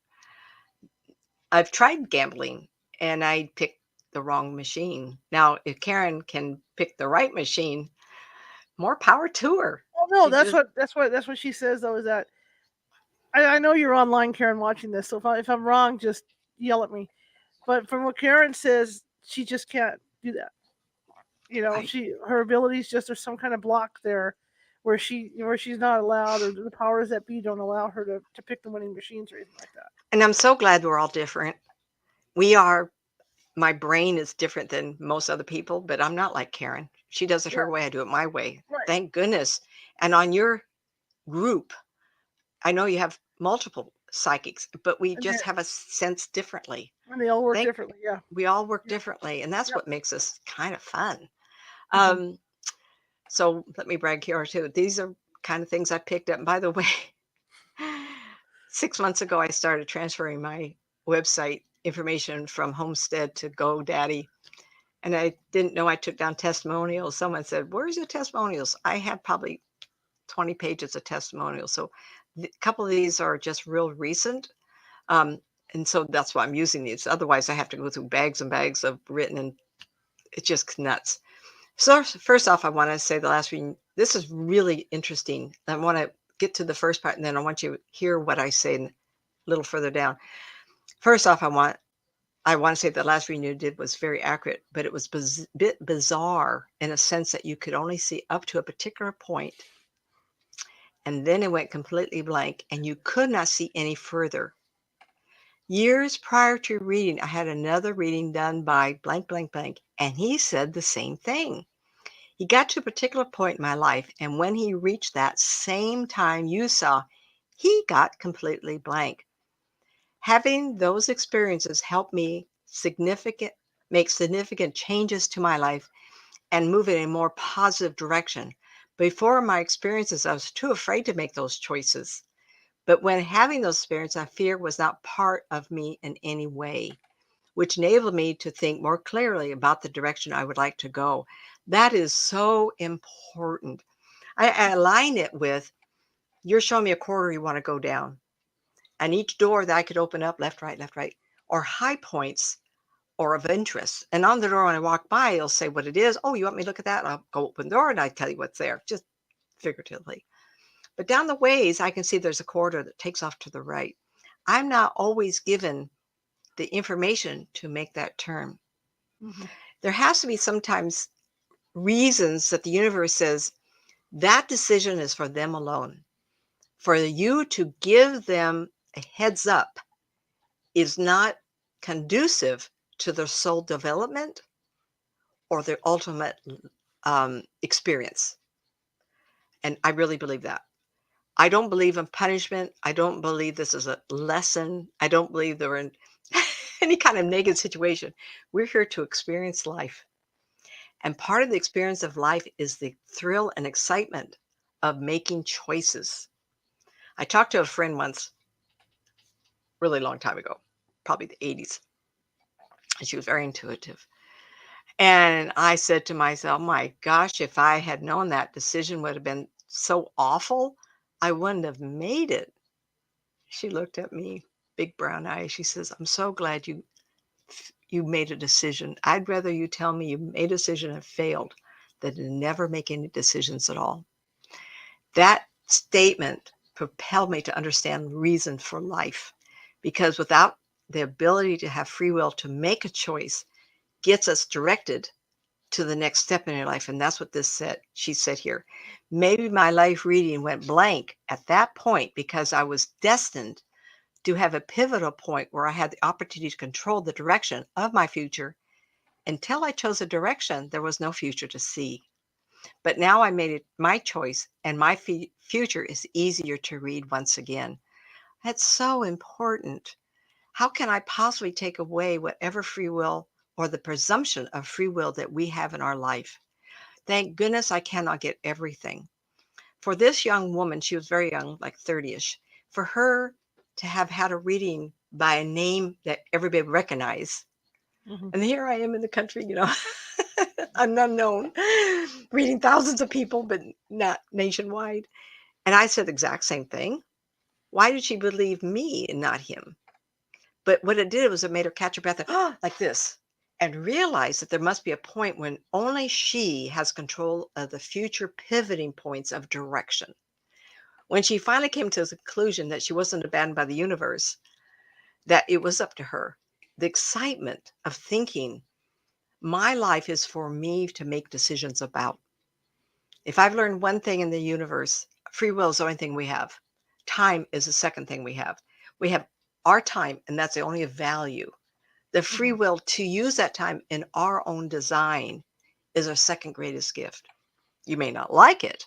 I've tried gambling and I picked the wrong machine. Now, if Karen can pick the right machine, more power to her. Oh no, that's what she says though, is that I know you're online, Karen, watching this. So if I'm wrong, just yell at me. But from what Karen says, she just can't do that. Her abilities, just there's some kind of block there where she's not allowed, or the powers that be don't allow her to pick the winning machines or anything like that. And I'm so glad we're all different. My brain is different than most other people, but I'm not like Karen. She does it her way. I do it my way. Right. Thank goodness. And on your group, I know you have multiple psychics, but we just have a sense differently. And they all work differently. Yeah. We all work differently. And that's what makes us kind of fun. So let me brag here too. These are kind of things I picked up. And by the way, 6 months ago, I started transferring my website information from Homestead to GoDaddy. And I didn't know I took down testimonials. Someone said, where's your testimonials? I had probably 20 pages of testimonials. So a couple of these are just real recent. And so that's why I'm using these. Otherwise, I have to go through bags and bags of written, and it's just nuts. So first off, I want to say the this is really interesting. I want to get to the first part, and then I want you to hear what I say a little further down. First off, I want to say the last reading you did was very accurate, but it was bit bizarre in a sense that you could only see up to a particular point, and then it went completely blank, and you could not see any further. Years prior to reading, I had another reading done by blank, blank, blank, and he said the same thing. He got to a particular point in my life, and when he reached that same time you saw, he got completely blank. Having those experiences helped me make significant changes to my life and move in a more positive direction. Before my experiences, I was too afraid to make those choices. But when having those experiences, fear was not part of me in any way, which enabled me to think more clearly about the direction I would like to go. That is so important. I align it with, you're showing me a corridor you want to go down, and each door that I could open up, left, right, or high points or of interest. And on the door, when I walk by, it'll say what it is. Oh, you want me to look at that? I'll go open the door and I tell you what's there, just figuratively. But down the ways, I can see there's a corridor that takes off to the right. I'm not always given the information to make that turn. Mm-hmm. There has to be sometimes reasons that the universe says that decision is for them alone. For you to give them a heads up is not conducive to their soul development or their ultimate experience. And I really believe that. I don't believe in punishment. I don't believe this is a lesson. I don't believe they're in any kind of negative situation. We're here to experience life. And part of the experience of life is the thrill and excitement of making choices. I talked to a friend once, really long time ago, probably the 80s, and she was very intuitive. And I said to myself, my gosh, if I had known that decision would have been so awful, I wouldn't have made it. She looked at me, big brown eyes. She says, I'm so glad you made a decision. I'd rather you tell me you made a decision and failed than to never make any decisions at all. That statement propelled me to understand reason for life, because without the ability to have free will to make a choice gets us directed to the next step in your life. And that's what this said. She said here, maybe my life reading went blank at that point because I was destined to have a pivotal point where I had the opportunity to control the direction of my future. Until I chose a direction, there was no future to see. But now I made it my choice, and my future is easier to read once again. That's so important. How can I possibly take away whatever free will or the presumption of free will that we have in our life? Thank goodness I cannot get everything. For this young woman, she was very young, like 30-ish, for her to have had a reading by a name that everybody would recognize. Mm-hmm. And here I am in the country, an unknown, reading thousands of people, but not nationwide. And I said the exact same thing. Why did she believe me and not him? But what it did was it made her catch her breath and, like this, and realize that there must be a point when only she has control of the future pivoting points of direction. When she finally came to the conclusion that she wasn't abandoned by the universe, that it was up to her, the excitement of thinking, my life is for me to make decisions about. If I've learned one thing in the universe, free will is the only thing we have. Time is the second thing we have. We have our time, and that's the only value. The free will to use that time in our own design is our second greatest gift. You may not like it,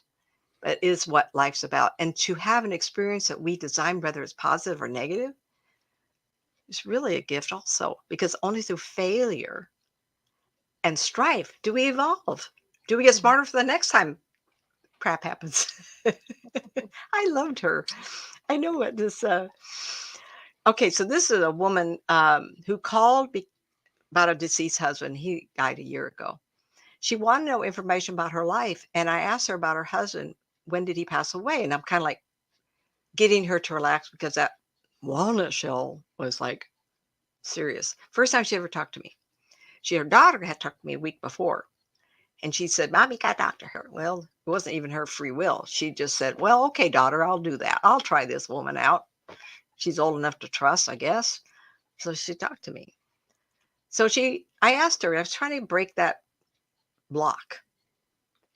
but it is what life's about. And to have an experience that we design, whether it's positive or negative, is really a gift also, because only through failure and strife do we evolve. Do we get smarter for the next time crap happens? I loved her. I know what this. Okay, so this is a woman who called about a deceased husband. He died a year ago. She wanted to know information about her life, and I asked her about her husband. When did he pass away? And I'm kind of like getting her to relax, because that walnut shell was like serious. First time she ever talked to me. Her daughter had talked to me a week before, And she said, Mommy got to talk to her. Well, it wasn't even her free will. She just said, well, okay, daughter, I'll do that. I'll try this woman out. She's old enough to trust, I guess. So she talked to me. So I asked her, I was trying to break that block.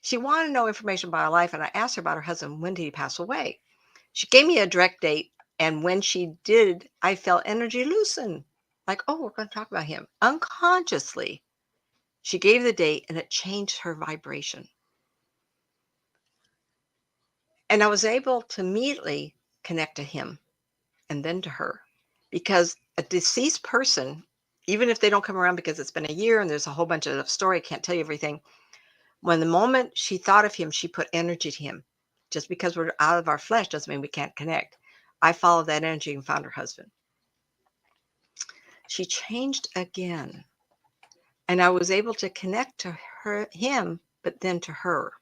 She wanted to know information about her life, and I asked her about her husband. When did he pass away? She gave me a direct date, and when she did, I felt energy loosen. Like, oh, we're going to talk about him. Unconsciously, she gave the date, and it changed her vibration. And I was able to immediately connect to him and then to her. Because a deceased person, even if they don't come around because it's been a year and there's a whole bunch of story, I can't tell you everything. When the moment she thought of him, she put energy to him. Just because we're out of our flesh doesn't mean we can't connect. I followed that energy and found her husband. She changed again. And I was able to connect to him, but then to her.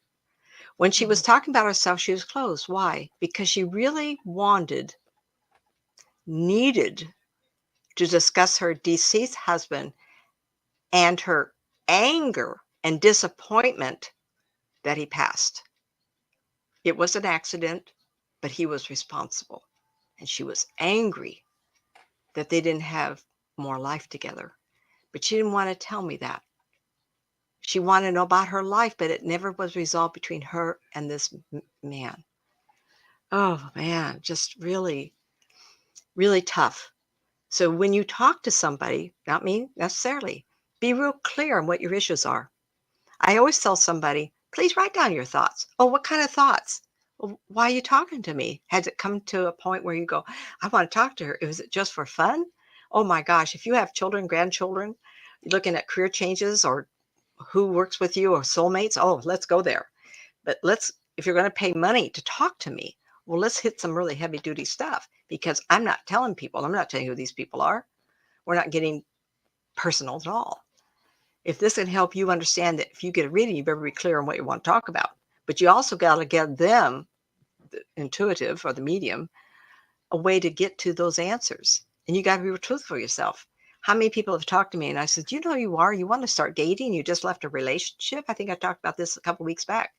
When she was talking about herself, she was closed. Why? Because she really needed to discuss her deceased husband and her anger and disappointment that he passed. It was an accident, but he was responsible. And she was angry that they didn't have more life together. But she didn't want to tell me that. She wanted to know about her life, but it never was resolved between her and this man. Oh, man, just really, really tough. So when you talk to somebody, not me necessarily, be real clear on what your issues are. I always tell somebody, please write down your thoughts. Oh, what kind of thoughts? Well, why are you talking to me? Has it come to a point where you go, I want to talk to her? Was it just for fun? Oh my gosh, if you have children, grandchildren, you're looking at career changes or who works with you or soulmates, oh, let's go there. But if you're going to pay money to talk to me, well, let's hit some really heavy duty stuff because I'm not telling you who these people are. We're not getting personal at all. If this can help you understand that if you get a reading, you better be clear on what you want to talk about. But you also got to get them, the intuitive or the medium, a way to get to those answers. And you got to be truthful for yourself. How many people have talked to me and I said, you know who you are? You want to start dating? You just left a relationship. I think I talked about this a couple of weeks back.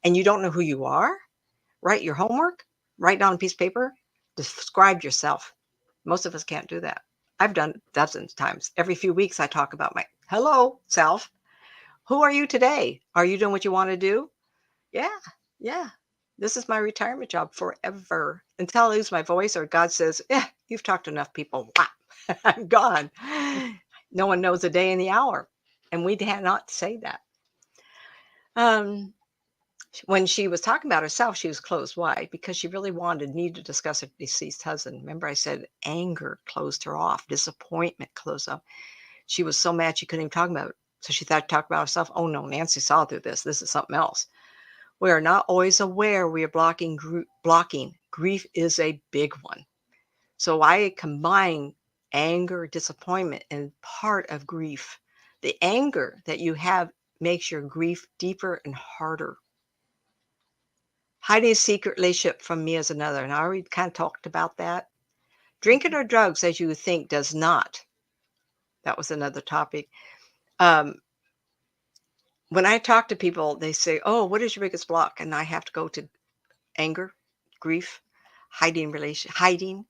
And you don't know who you are? Write your homework. Write down a piece of paper. Describe yourself. Most of us can't do that. I've done it dozens of times. Every few weeks I talk about my hello self. Who are you today? Are you doing what you want to do? Yeah, yeah. This is my retirement job forever until I lose my voice or God says, yeah, you've talked to enough people. Wow, I'm gone. No one knows the day and the hour. And we cannot say that. When she was talking about herself, she was closed. Why? Because she really needed to discuss her deceased husband. Remember, I said anger closed her off, disappointment closed up. She was so mad she couldn't even talk about it. So she thought to talk about herself. Oh no, Nancy saw through this. This is something else. We are not always aware we are blocking. Grief is a big one. So I combine anger, disappointment, and part of grief. The anger that you have makes your grief deeper and harder. Hiding a secret relationship from me is another. And I already kind of talked about that. Drinking or drugs, as you think, does not. That was another topic. When I talk to people, they say, oh, what is your biggest block? And I have to go to anger, grief, hiding.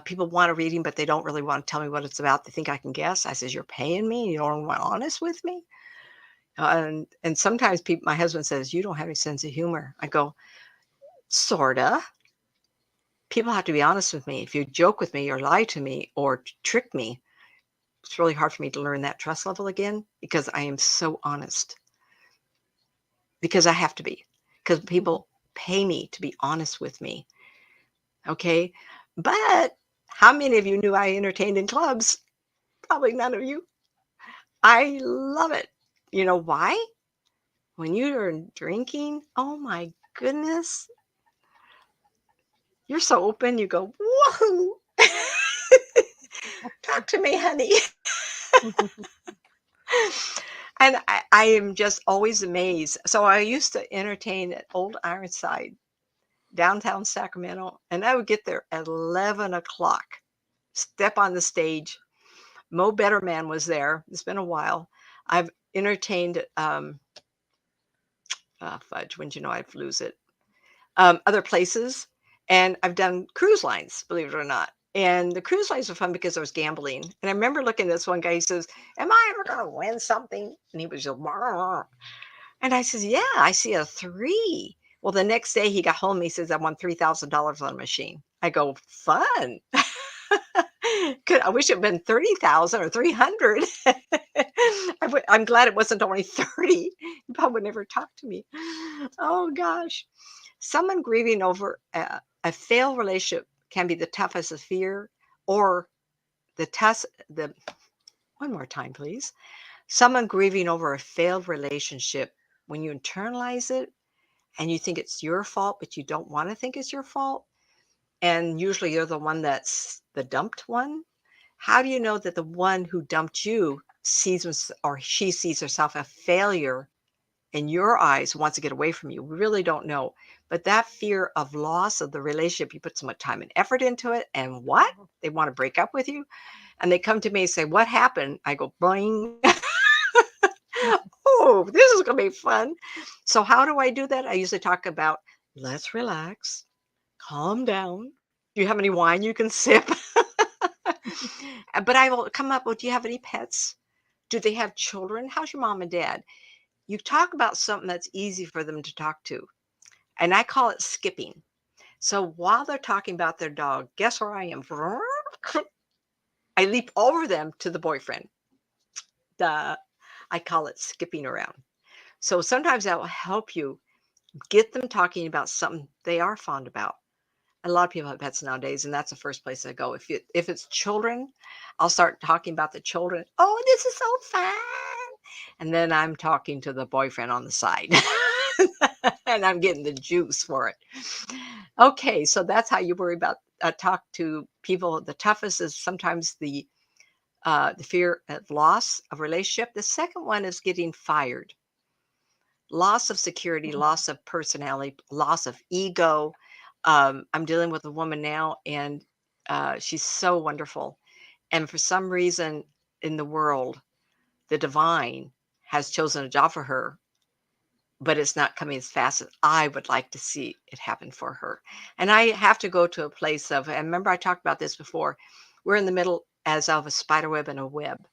People want a reading, but they don't really want to tell me what it's about. They think I can guess. I says, you're paying me? You don't want to be honest with me? And sometimes my husband says, you don't have any sense of humor. I go, sorta. People have to be honest with me. If you joke with me or lie to me or trick me, it's really hard for me to learn that trust level again because I am so honest. Because I have to be. Because people pay me to be honest with me. Okay? But how many of you knew I entertained in clubs? Probably none of you. I love it. You know why? When you're drinking, oh my goodness, you're so open. You go, whoa. Talk to me, honey. And I am just always amazed. So I used to entertain at Old Ironside, downtown Sacramento, and I would get there at 11 o'clock, step on the stage. Mo Betterman was there. It's been a while. I've entertained Fudge, when you know I'd lose it. Other places, and I've done cruise lines, believe it or not. And the cruise lines are fun because I was gambling. And I remember looking at this one guy, he says, "Am I ever going to win something?" And he was just, "Brr." And I says, "Yeah, I see a 3." Well, the next day he got home, he says, "I won $3,000 on a machine." I go, "Fun." I wish it had been 30,000 or 300. I'm glad it wasn't only 30. He probably would never talk to me. Oh gosh. Someone grieving over a failed relationship can be the toughest of fear, or the one more time, please. Someone grieving over a failed relationship, when you internalize it and you think it's your fault, but you don't want to think it's your fault, and usually you're the one that's the dumped one. How do you know that the one who dumped you or she sees herself a failure in your eyes, wants to get away from you? We really don't know. But that fear of loss of the relationship, you put so much time and effort into it, and what? They want to break up with you. And they come to me and say, "What happened?" I go, "Boing." Oh, this is going to be fun. So, how do I do that? I usually talk about, let's relax, calm down. Do you have any wine you can sip? But I will come up with, do you have any pets? Do they have children? How's your mom and dad? You talk about something that's easy for them to talk to. And I call it skipping. So while they're talking about their dog, guess where I am? I leap over them to the boyfriend. Duh. I call it skipping around. So sometimes that will help you get them talking about something they are fond about. A lot of people have pets nowadays, and that's the first place I go. If it's children, I'll start talking about the children. "Oh, this is so fun." And then I'm talking to the boyfriend on the side. And I'm getting the juice for it. Okay, so that's how you worry about talk to people. The toughest is sometimes the fear of loss of relationship. The second one is getting fired. Loss of security, loss of personality, loss of ego. I'm dealing with a woman now, and she's so wonderful. And for some reason in the world, the divine has chosen a job for her, but it's not coming as fast as I would like to see it happen for her. And I have to go to a place of, and remember I talked about this before, we're in the middle as of a spider web and a web.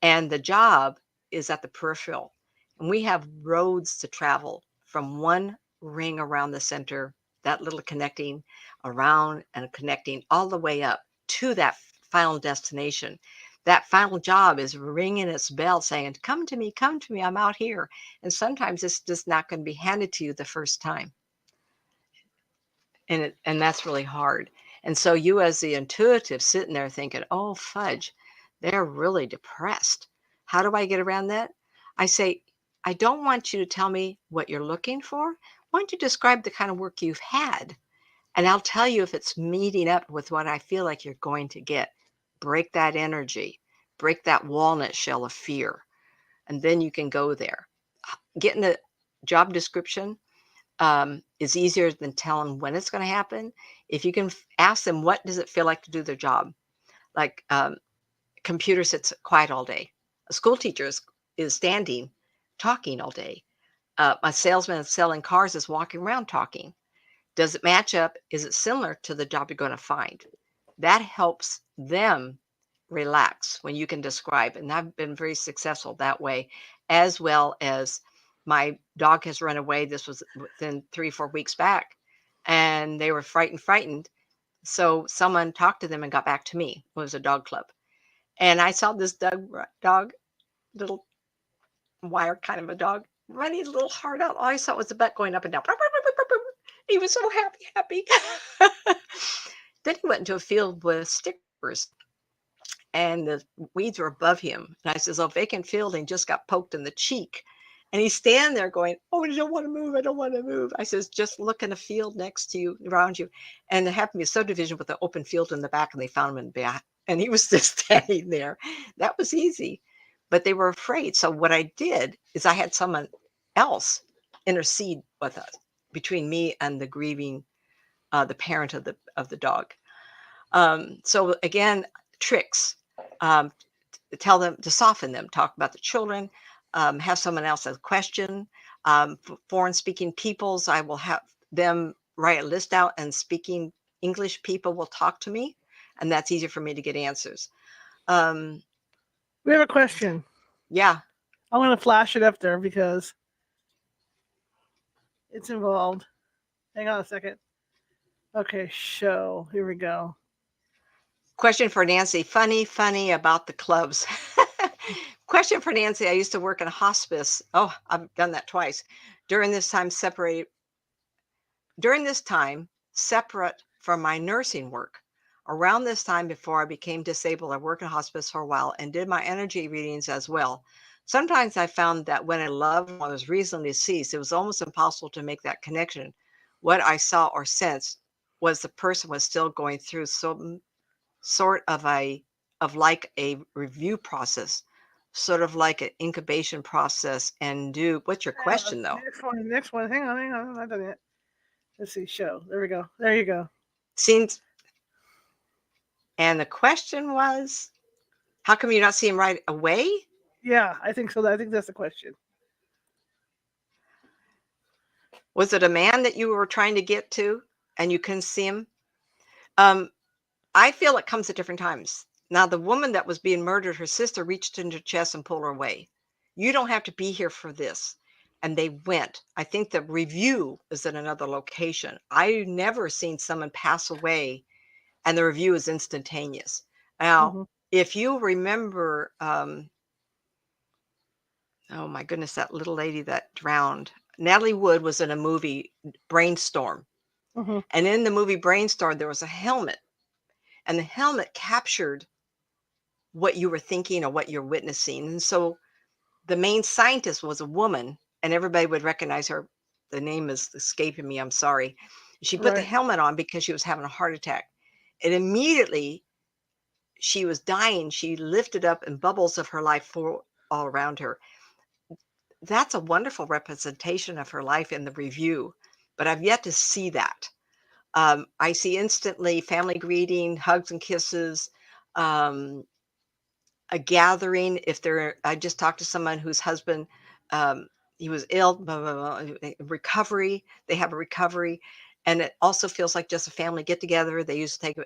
And the job is at the peripheral. And we have roads to travel from one ring around the center, that little connecting around and connecting all the way up to that final destination. That final job is ringing its bell saying, come to me, I'm out here. And sometimes it's just not going to be handed to you the first time. And that's really hard. And so you as the intuitive sitting there thinking, oh fudge, they're really depressed. How do I get around that? I say, I don't want you to tell me what you're looking for. Why don't you describe the kind of work you've had? And I'll tell you if it's meeting up with what I feel like you're going to get. Break that energy, break that walnut shell of fear, and then you can go there. Getting the job description is easier than telling when it's going to happen. If you can ask them, what does it feel like to do their job? Like computer sits quiet all day. A school teacher is standing, talking all day. A salesman is selling cars is walking around talking. Does it match up? Is it similar to the job you're going to find? That helps them relax when you can describe. And I've been very successful that way, as well as my dog has run away. This was within 3-4 weeks back, and they were frightened. So someone talked to them and got back to me. It was a dog club. And I saw this dog, little wire kind of a dog, running his little heart out. All I saw was the butt going up and down. He was so happy. Then he went into a field with stickers, and the weeds were above him. And I says, "Oh, vacant field," and he just got poked in the cheek. And he's standing there going, "Oh, I don't want to move. I don't want to move." I says, "Just look in a field next to you, around you." And there happened to be a subdivision with an open field in the back, and they found him in the back. And he was just standing there. That was easy. But they were afraid. So what I did is I had someone else intercede with us, between me and the grieving, the parent of the dog. So again, tricks. Um, Tell them to soften them. Talk about the children. Have someone else ask a question. Foreign speaking peoples, I will have them write a list out, and speaking English people will talk to me, and that's easier for me to get answers. We have a question. Yeah. I'm going to flash it up there because it's involved. Hang on a second. Okay, show. Here we go. Question for Nancy. Funny about the clubs. Question for Nancy. I used to work in a hospice. Oh, I've done that twice. During this time, separate from my nursing work. Around this time, before I became disabled, I worked in hospice for a while and did my energy readings as well. Sometimes I found that when a loved one was recently deceased, it was almost impossible to make that connection. What I saw or sensed was the person was still going through some sort of like a review process, sort of like an incubation process. And what's your question though? Next one. Hang on. I'm not done yet. Let's see, show. There we go. There you go. Scenes. And the question was, how come you not see him right away? Yeah, I think so. I think that's the question. Was it a man that you were trying to get to and you couldn't see him? I feel it comes at different times. Now, the woman that was being murdered, her sister reached into her chest and pulled her away. You don't have to be here for this. And they went. I think the review is in another location. I never seen someone pass away and the review is instantaneous. Now, if you remember, oh my goodness, that little lady that drowned, Natalie Wood was in a movie, Brainstorm. And in the movie Brainstorm, there was a helmet. And the helmet captured what you were thinking or what you're witnessing. And so the main scientist was a woman, and everybody would recognize her. The name is escaping me. I'm sorry. She put the helmet on because she was having a heart attack. And immediately she was dying. She lifted up and bubbles of her life all around her. That's a wonderful representation of her life in the review, but I've yet to see that. I see instantly family greeting, hugs and kisses, a gathering. I just talked to someone whose husband, he was ill, blah, blah, blah, recovery. They have a recovery. And it also feels like just a family get together. They used to take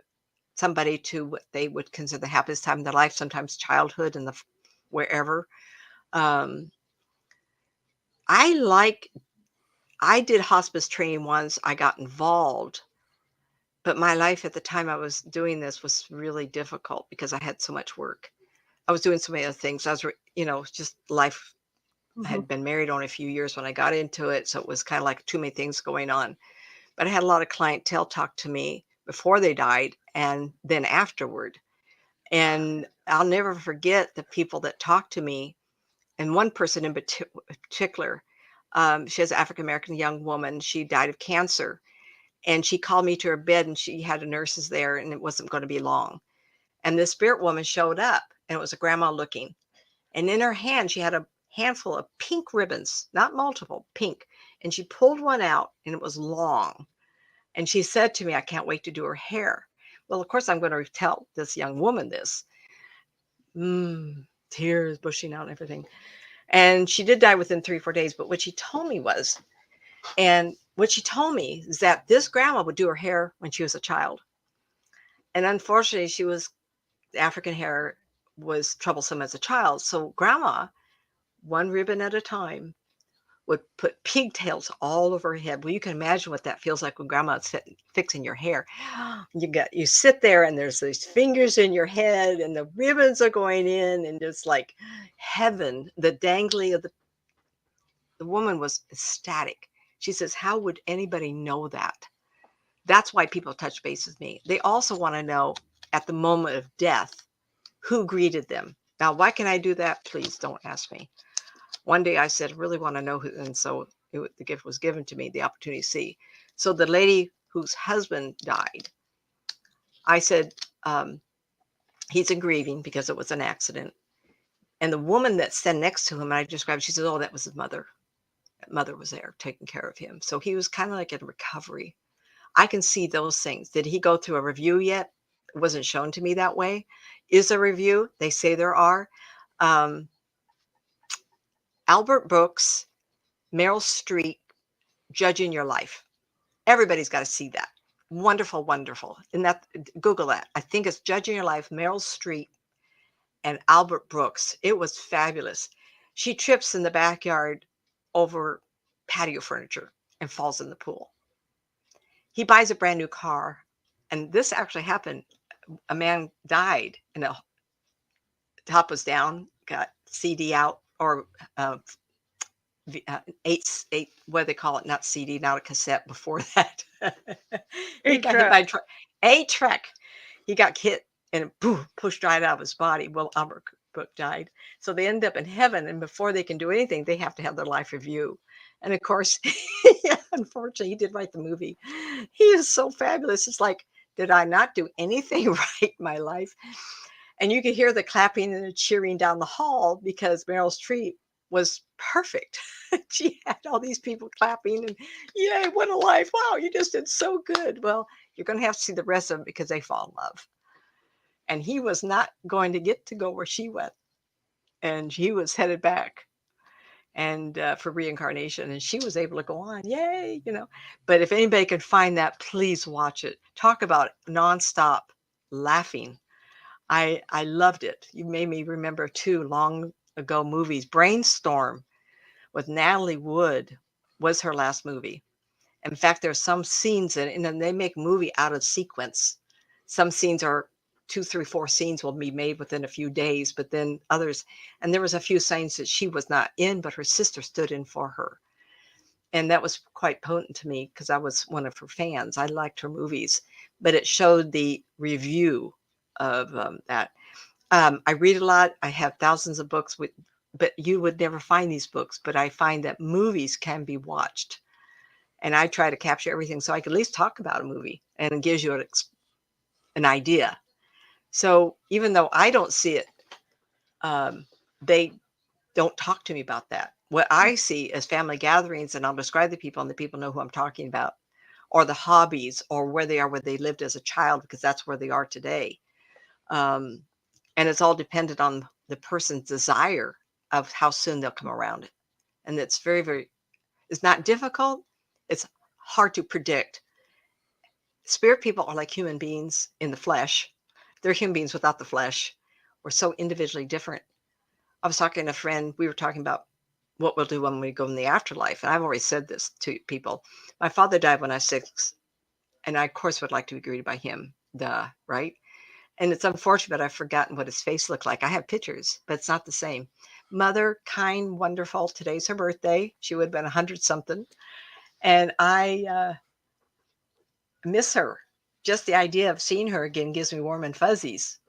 somebody to what they would consider the happiest time in their life, sometimes childhood and wherever. I did hospice training once. I got involved, but my life at the time I was doing this was really difficult because I had so much work. I was doing so many other things. I was, just life. I had been married only a few years when I got into it. So it was kind of like too many things going on. But I had a lot of clientele talk to me before they died and then afterward. And I'll never forget the people that talked to me. And one person in particular, she was an African-American young woman. She died of cancer. And she called me to her bed and she had nurses there and it wasn't going to be long. And this spirit woman showed up and it was a grandma looking. And in her hand, she had a handful of pink ribbons, not multiple, pink. And she pulled one out and it was long. And she said to me, I can't wait to do her hair. Well, of course, I'm going to tell this young woman this. Tears bushing out and everything. And she did die within 3 or 4 days. But what she told me is that this grandma would do her hair when she was a child. And unfortunately, African hair was troublesome as a child. So grandma, one ribbon at a time, would put pigtails all over her head. Well, you can imagine what that feels like when grandma's fixing your hair. You sit there and there's these fingers in your head and the ribbons are going in and it's like heaven. The dangling of the woman was ecstatic. She says, how would anybody know that? That's why people touch base with me. They also want to know at the moment of death, who greeted them. Now, why can I do that? Please don't ask me. One day I said, I really want to know who, and so the gift was given to me, the opportunity to see. So the lady whose husband died, I said, he's in grieving because it was an accident. And the woman that sat next to him, and I described, she said, oh, that was his mother. That mother was there taking care of him. So he was kind of like in recovery. I can see those things. Did he go through a review yet? It wasn't shown to me that way. Is a review? They say there are. Albert Brooks Meryl Streep, Judging Your Life. Everybody's got to see that. Wonderful, wonderful. And that, Google that. I think it's Judging Your Life, Meryl Streep and Albert Brooks. It was fabulous. She trips in the backyard over patio furniture and falls in the pool. He buys a brand new car. And this actually happened. A man died and the top was down, got CD out, or eight, what do they call it? Not CD, not a cassette before that. He got hit by a truck. He got hit and boom, pushed right out of his body. Well, Albert Brooks died. So they end up in heaven. And before they can do anything, they have to have their life review. And of course, unfortunately, he did write the movie. He is so fabulous. It's like, did I not do anything right in my life? And you could hear the clapping and the cheering down the hall because Meryl Streep was perfect. She had all these people clapping and, yay, what a life. Wow, you just did so good. Well, you're going to have to see the rest of them because they fall in love. And he was not going to get to go where she went. And he was headed back and for reincarnation. And she was able to go on. Yay, you know. But if anybody could find that, please watch it. Talk about nonstop laughing. I loved it. You made me remember 2 long ago movies. Brainstorm with Natalie Wood was her last movie. In fact, there's some scenes in it, and then they make movie out of sequence. Some scenes are 2, 3, 4 scenes will be made within a few days, but then others, and there was a few scenes that she was not in, but her sister stood in for her. And that was quite potent to me because I was one of her fans. I liked her movies, but it showed the review of that. I read a lot. I have thousands of books, but you would never find these books. But I find that movies can be watched. And I try to capture everything so I can at least talk about a movie and it gives you an idea. So even though I don't see it, they don't talk to me about that. What I see is family gatherings, and I'll describe the people, and the people know who I'm talking about, or the hobbies, or where they are, where they lived as a child, because that's where they are today. And it's all dependent on the person's desire of how soon they'll come around it. And it's very, very, it's not difficult. It's hard to predict. Spirit people are like human beings in the flesh. They're human beings without the flesh. We're so individually different. I was talking to a friend. We were talking about what we'll do when we go in the afterlife. And I've already said this to people. My father died when I was 6. And I, of course, would like to be greeted by him. Duh, right? And it's unfortunate, but I've forgotten what his face looked like. I have pictures, but it's not the same. Mother, kind, wonderful. Today's her birthday. She would have been 100 something. And I miss her. Just the idea of seeing her again gives me warm and fuzzies.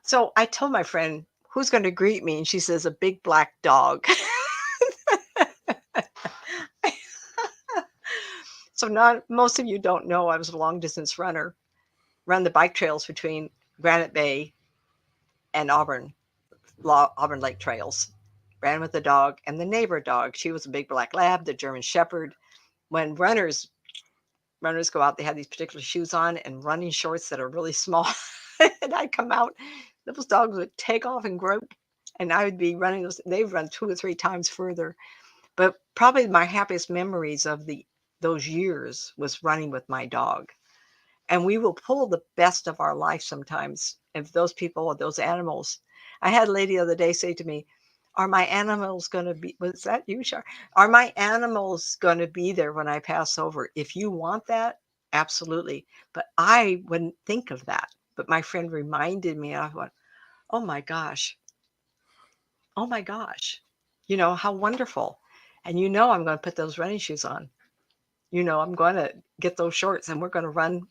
So I told my friend, who's going to greet me? And she says, a big black dog. So most of you don't know I was a long distance runner, run the bike trails between Granite Bay and Auburn Lake trails. Ran with the dog and the neighbor dog. She was a big black lab, the German Shepherd. When runners go out, they have these particular shoes on and running shorts that are really small. And I'd come out, those dogs would take off and grope, and I would be running those. They'd run 2 or 3 times further. But probably my happiest memories of those years was running with my dog. And we will pull the best of our life sometimes if those people or those animals. I had a lady the other day say to me, are my animals going to be, was that you, Shar? Are my animals going to be there when I pass over? If you want that, absolutely. But I wouldn't think of that. But my friend reminded me, and I went, oh my gosh. Oh my gosh. You know, how wonderful. And you know, I'm going to put those running shoes on. You know, I'm going to get those shorts and we're going to run.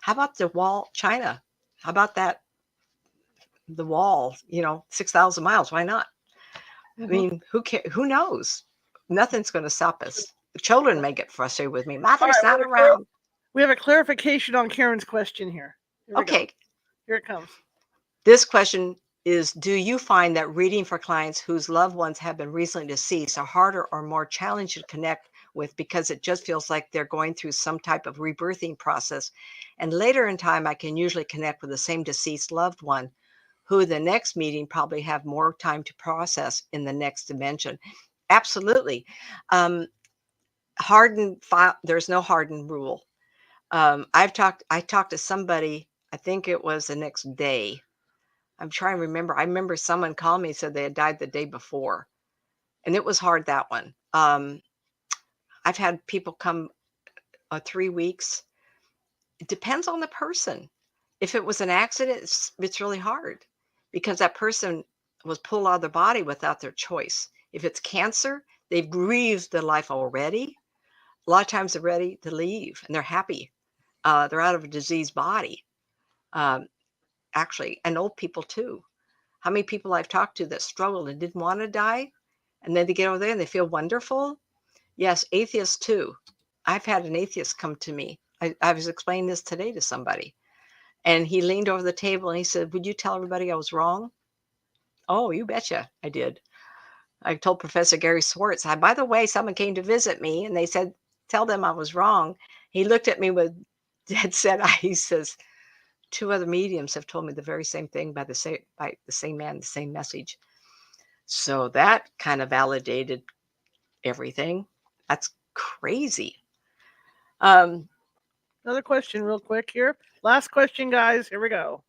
How about the wall, China? How about that? The wall, 6,000 miles. Why not? I mean, who knows? Nothing's going to stop us. The children may get frustrated with me. Mother's not around. We have a clarification on Karen's question here. Okay. Here it comes. This question is, do you find that reading for clients whose loved ones have been recently deceased are harder or more challenging to connect with because it just feels like they're going through some type of rebirthing process? And later in time, I can usually connect with the same deceased loved one who the next meeting probably have more time to process in the next dimension. Absolutely. Um, hardened file. There's no hardened rule. I talked to somebody, I think it was the next day. I'm trying to remember. I remember someone called me and said they had died the day before. And it was hard, that one. I've had people come 3 weeks. It depends on the person. If it was an accident, it's really hard because that person was pulled out of their body without their choice. If it's cancer, they've grieved their life already. A lot of times they're ready to leave and they're happy. They're out of a diseased body. Um, actually, and old people too. How many people I've talked to that struggled and didn't want to die, and then they get over there and they feel wonderful? Yes, atheists too. I've had an atheist come to me. I was explaining this today to somebody, and he leaned over the table and he said, "Would you tell everybody I was wrong?" Oh, you betcha, I did. I told Professor Gary Swartz, by the way, someone came to visit me and they said, tell them I was wrong. He looked at me with dead set eyes. He says, two other mediums have told me the very same thing by the same man, the same message. So that kind of validated everything. That's crazy. Another question, real quick here. Last question, guys. Here we go.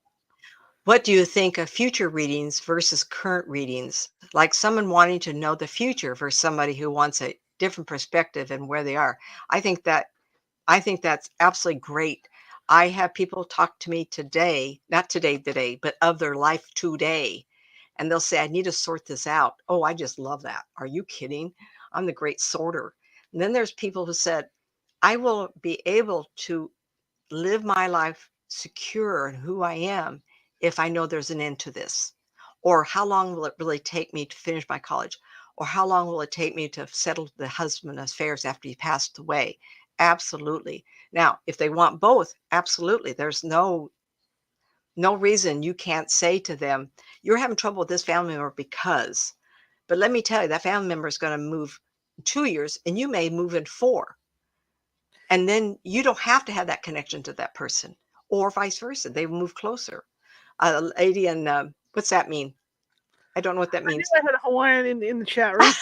What do you think of future readings versus current readings? Like someone wanting to know the future versus somebody who wants a different perspective and where they are. I think that's absolutely great. I have people talk to me today, not today, but of their life today. And they'll say, I need to sort this out. Oh, I just love that. Are you kidding? I'm the great sorter. And then there's people who said, I will be able to live my life secure in who I am if I know there's an end to this. Or how long will it really take me to finish my college? Or how long will it take me to settle the husband affairs after he passed away? Absolutely. Now, if they want both, absolutely. There's no reason you can't say to them, you're having trouble with this family member because, but let me tell you, that family member is going to move in 2 years and you may move in 4. And then you don't have to have that connection to that person or vice versa. They will move closer. A lady in, what's that mean? I don't know what that I knew means. I had a Hawaiian in the chat room.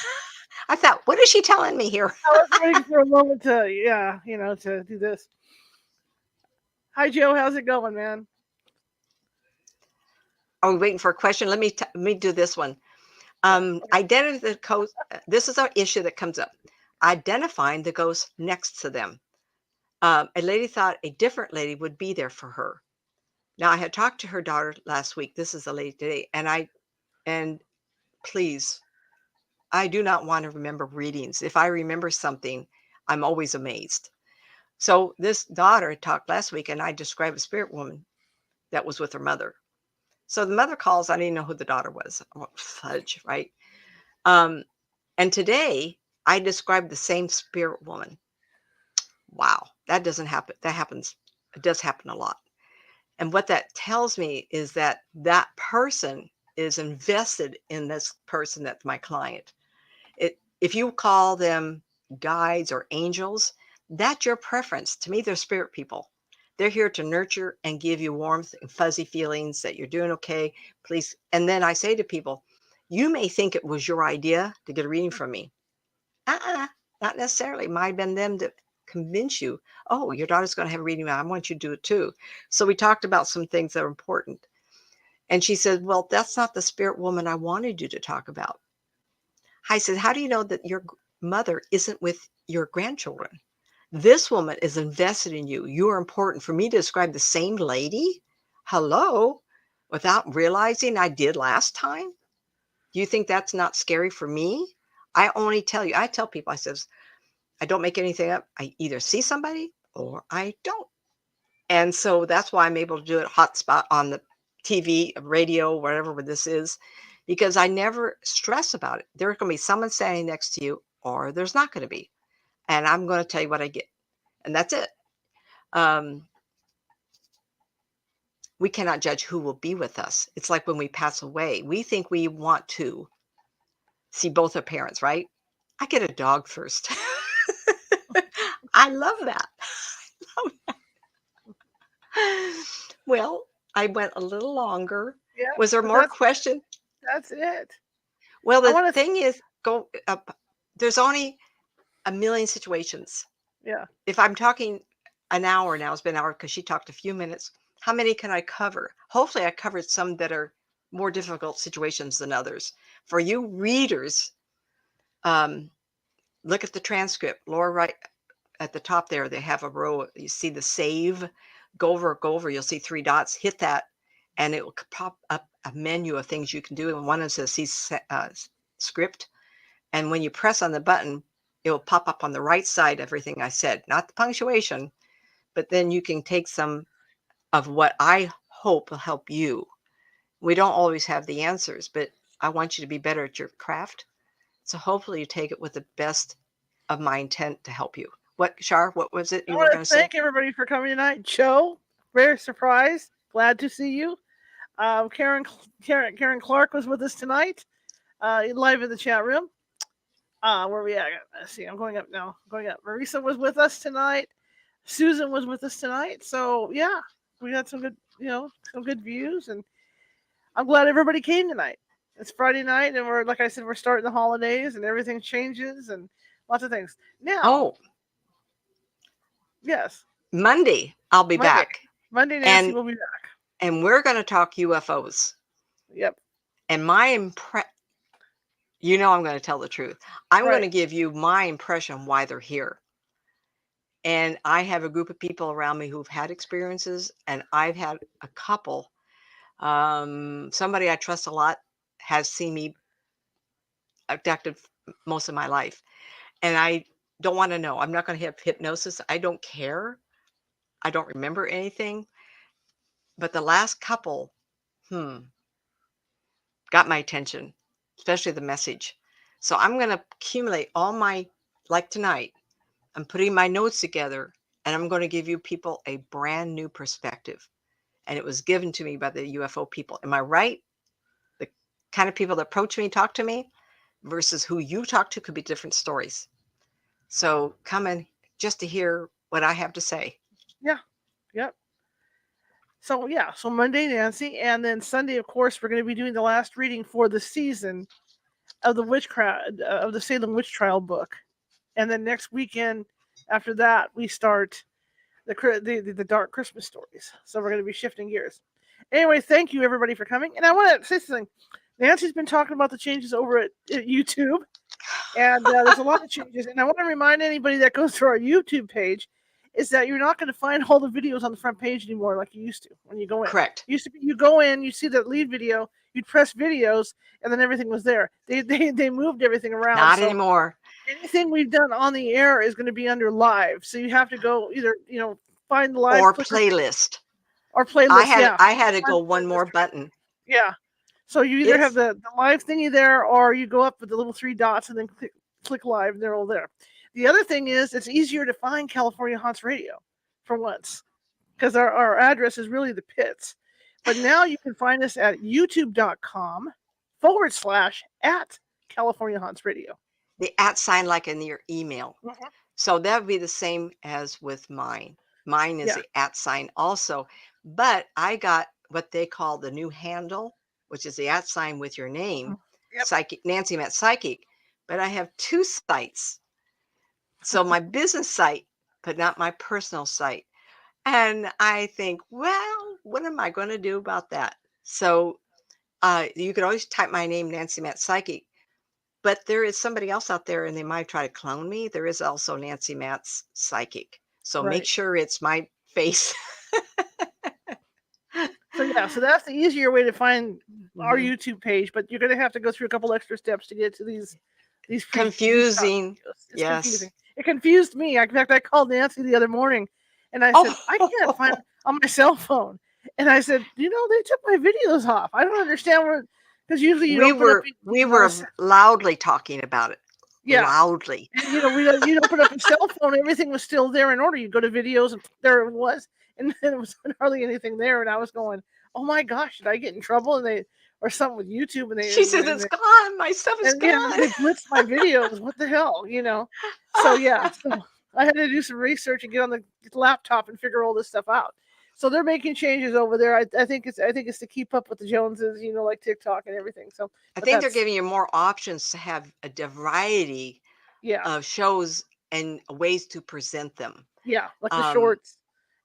I thought, what is she telling me here? I was waiting for a moment to, to do this. Hi, Joe. How's it going, man? Are we waiting for a question? Let me do this one. Okay. Identity the ghost. This is our issue that comes up. Identifying the ghost next to them. A lady thought a different lady would be there for her. Now I had talked to her daughter last week. This is a lady today, and please, I do not want to remember readings. If I remember something, I'm always amazed. So this daughter talked last week, and I described a spirit woman that was with her mother. So the mother calls. I didn't know who the daughter was. Oh, fudge, right? And today I described the same spirit woman. Wow, that doesn't happen. That happens. It does happen a lot. And what that tells me is that that person is invested in this person that's my client. If you call them guides or angels, that's your preference. To me, they're spirit people. They're here to nurture and give you warmth and fuzzy feelings that you're doing okay. Please. And then I say to people, you may think it was your idea to get a reading from me. Not necessarily. It might have been them to convince you, oh, your daughter's going to have a reading. I want you to do it too. So we talked about some things that are important. And she said, well, that's not the spirit woman I wanted you to talk about. I said, how do you know that your mother isn't with your grandchildren? This woman is invested in you. You are important. For me to describe the same lady, hello, without realizing I did last time. Do you think that's not scary for me? I tell people, I says, I don't make anything up. I either see somebody or I don't. And so that's why I'm able to do it hotspot on the TV, radio, whatever this is, because I never stress about it. There's going to be someone standing next to you, or there's not going to be. And I'm going to tell you what I get. And that's it. We cannot judge who will be with us. It's like when we pass away, we think we want to see both our parents, right? I get a dog first. I love that. Well, I went a little longer. Yeah, Was there but more question? that's it. Well, I the want to. thing is, go up. there's only a million situations. Yeah. If I'm talking an hour now, it's been an hour because she talked a few minutes. How many can I cover? Hopefully, I covered some that are more difficult situations than others. For you readers, look at the transcript. Lower right at the top there, they have a row. You see the save. Go over. You'll see 3 dots. Hit that, and it will pop up a menu of things you can do. And one is to see script. And when you press on the button, it will pop up on the right side everything I said, not the punctuation, but then you can take some of what I hope will help you. We don't always have the answers, but I want you to be better at your craft. So hopefully you take it with the best of my intent to help you. What, Shar, what was it I you were want going to to say? thank everybody for coming tonight. Joe, very surprised. Glad to see you. Karen Clark was with us tonight, live in the chat room. Where we at? Let's see. I'm going up now. Going up. Marisa was with us tonight. Susan was with us tonight. So yeah, we had some good, some good views, and I'm glad everybody came tonight. It's Friday night, and we're, like I said, we're starting the holidays, and everything changes, and lots of things. Now, Oh, yes, Monday, I'll be Monday. back. Monday, Nancy And will be back. and we're going to talk UFOs. Yep. And my you know I'm going to tell the truth. I'm going to Right. give you my impression why they're here. And I have a group of people around me who've had experiences, and I've had a couple. Somebody I trust a lot has seen me abducted most of my life. And I don't want to know. I'm not going to have hypnosis. I don't care. I don't remember anything. But the last couple, got my attention, especially the message. So I'm going to accumulate all my, like tonight, I'm putting my notes together, and I'm going to give you people a brand new perspective. And it was given to me by the UFO people. Am I right? The kind of people that approach me, talk to me, versus who you talk to could be different stories. So come in just to hear what I have to say. Yeah. Yep. So yeah, so Monday, Nancy, and then Sunday, of course, we're going to be doing the last reading for the season of the witchcraft of the Salem witch trial book, and then next weekend after that we start the dark Christmas stories. So we're going to be shifting gears. Anyway, thank you everybody for coming, and I want to say something. Nancy's been talking about the changes over at YouTube, and there's a lot of changes, and I want to remind anybody that goes to our YouTube page is that you're not going to find all the videos on the front page anymore like you used to when you go in. Correct. Used to be you go in, you see the lead video, you'd press videos, and then everything was there. They moved everything around. Not anymore. Anything we've done on the air is going to be under live, so you have to go either find the live or playlist. or playlist. I had to go one more button. Yeah. So you either have the live thingy there, or you go up with the little 3 dots and then click live, and they're all there. The other thing is it's easier to find California Haunts Radio for once, because our address is really the pits. But now you can find us at youtube.com/@ California Haunts Radio. The @ sign like in your email. Mm-hmm. So that would be the same as with mine. Mine is the @ sign also. But I got what they call the new handle, which is the @ sign with your name, Psychic Nancy Matz Psychic. But I have 2 sites. So my business site, but not my personal site. And I think, well, what am I going to do about that? So you could always type my name, Nancy Matz Psychic. But there is somebody else out there, and they might try to clone me. There is also Nancy Matz Psychic. So make sure it's my face. So that's the easier way to find our YouTube page, but you're going to have to go through a couple extra steps to get to these confusing. It's confusing. It confused me. In fact, I called Nancy the other morning, and I said, I can't find it on my cell phone. And I said, they took my videos off. I don't understand where, because usually we were loudly talking about it. Yeah, loudly. And, you'd open up a cell phone, everything was still there in order. You go to videos, and there it was, and then it was hardly anything there. And I was going, oh my gosh, did I get in trouble? And or something with YouTube, and she says it's gone. My stuff is gone. They blitzed my videos. What the hell, So so I had to do some research and get on the laptop and figure all this stuff out. So they're making changes over there. I think it's to keep up with the Joneses, like TikTok and everything. So I think they're giving you more options to have a variety Yeah. shows and ways to present them. Yeah. Like the Um, shorts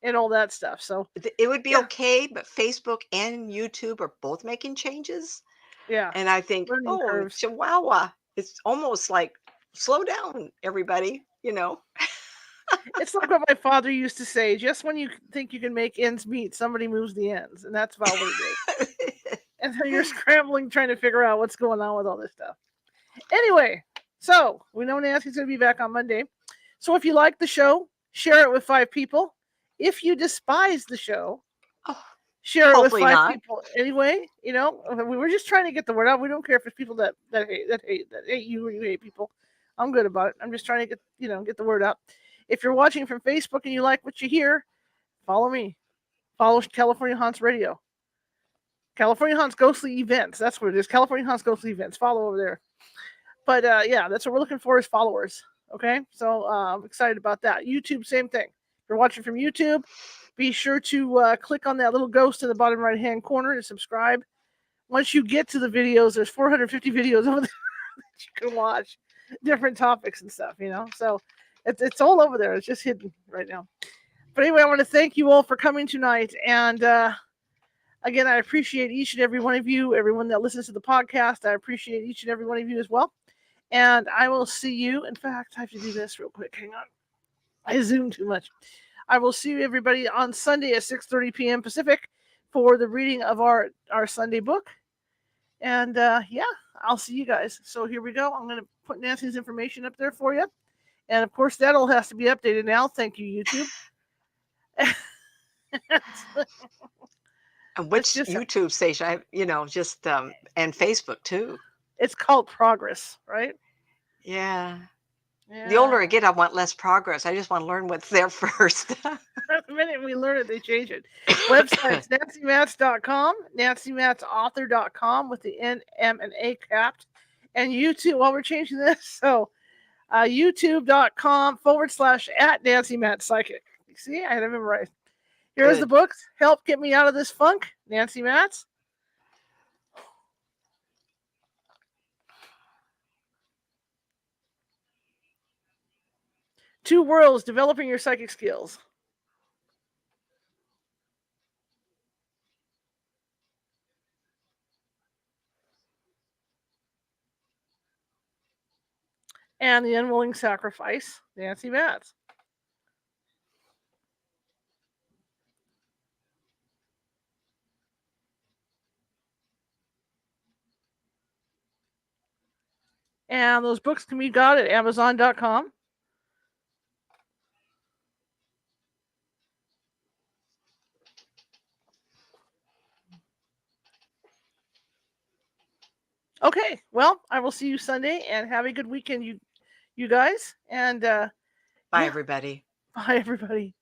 and all that stuff. So it would be yeah. okay, but Facebook and YouTube are both making changes. Yeah. And I think, Learning oh, curves. Chihuahua, it's almost like, slow down, everybody, you know? It's like what my father used to say, just when you think you can make ends meet, somebody moves the ends. And that's about what it is. And then you're scrambling trying to figure out what's going on with all this stuff. Anyway, so we know Nancy's going to be back on Monday. So if you like the show, share it with 5 people. If you despise the show, Oh, share it with hopefully 5 not. people anyway. You know, we were just trying to get the word out. We don't care if it's people that hate you or you hate people. I'm good about it. I'm just trying to get the word out. If you're watching from Facebook and you like what you hear, follow me. Follow California Haunts Radio. California Haunts Ghostly Events. That's what it is. California Haunts Ghostly Events. Follow over there. But yeah, that's what we're looking for is followers. Okay, so I'm excited about that. YouTube, same thing. If you're watching from YouTube, be sure to click on that little ghost in the bottom right-hand corner and subscribe. Once you get to the videos, there's 450 videos over there that you can watch, different topics and stuff, So it's all over there. It's just hidden right now. But anyway, I want to thank you all for coming tonight. And again, I appreciate each and every one of you, everyone that listens to the podcast. I appreciate each and every one of you as well. And I will see you. In fact, I have to do this real quick. Hang on. I zoomed too much. I will see you, everybody, on Sunday at 6:30 p.m. Pacific for the reading of our Sunday book. And yeah, I'll see you guys. So here we go. I'm going to put Nancy's information up there for you. And of course, that all has to be updated now. Thank you, YouTube. And which YouTube station? And Facebook too. It's called Progress, right? Yeah. The older I get, I want less progress. I just want to learn what's there first. The minute we learn it, they change it. Websites, nancymatz.com, nancymatzauthor.com with the N, M, and A capped. And YouTube, while we're changing this, so youtube.com /@NancyMatzPsychic. You see, I had it memorized. Here's the books. Help get me out of this funk, Nancy Matz. Two Worlds, Developing Your Psychic Skills. And The Unwilling Sacrifice, Nancy Matz. And those books can be got at Amazon.com. Okay, well, I will see you Sunday, and have a good weekend, you guys. And bye, everybody. Bye, everybody.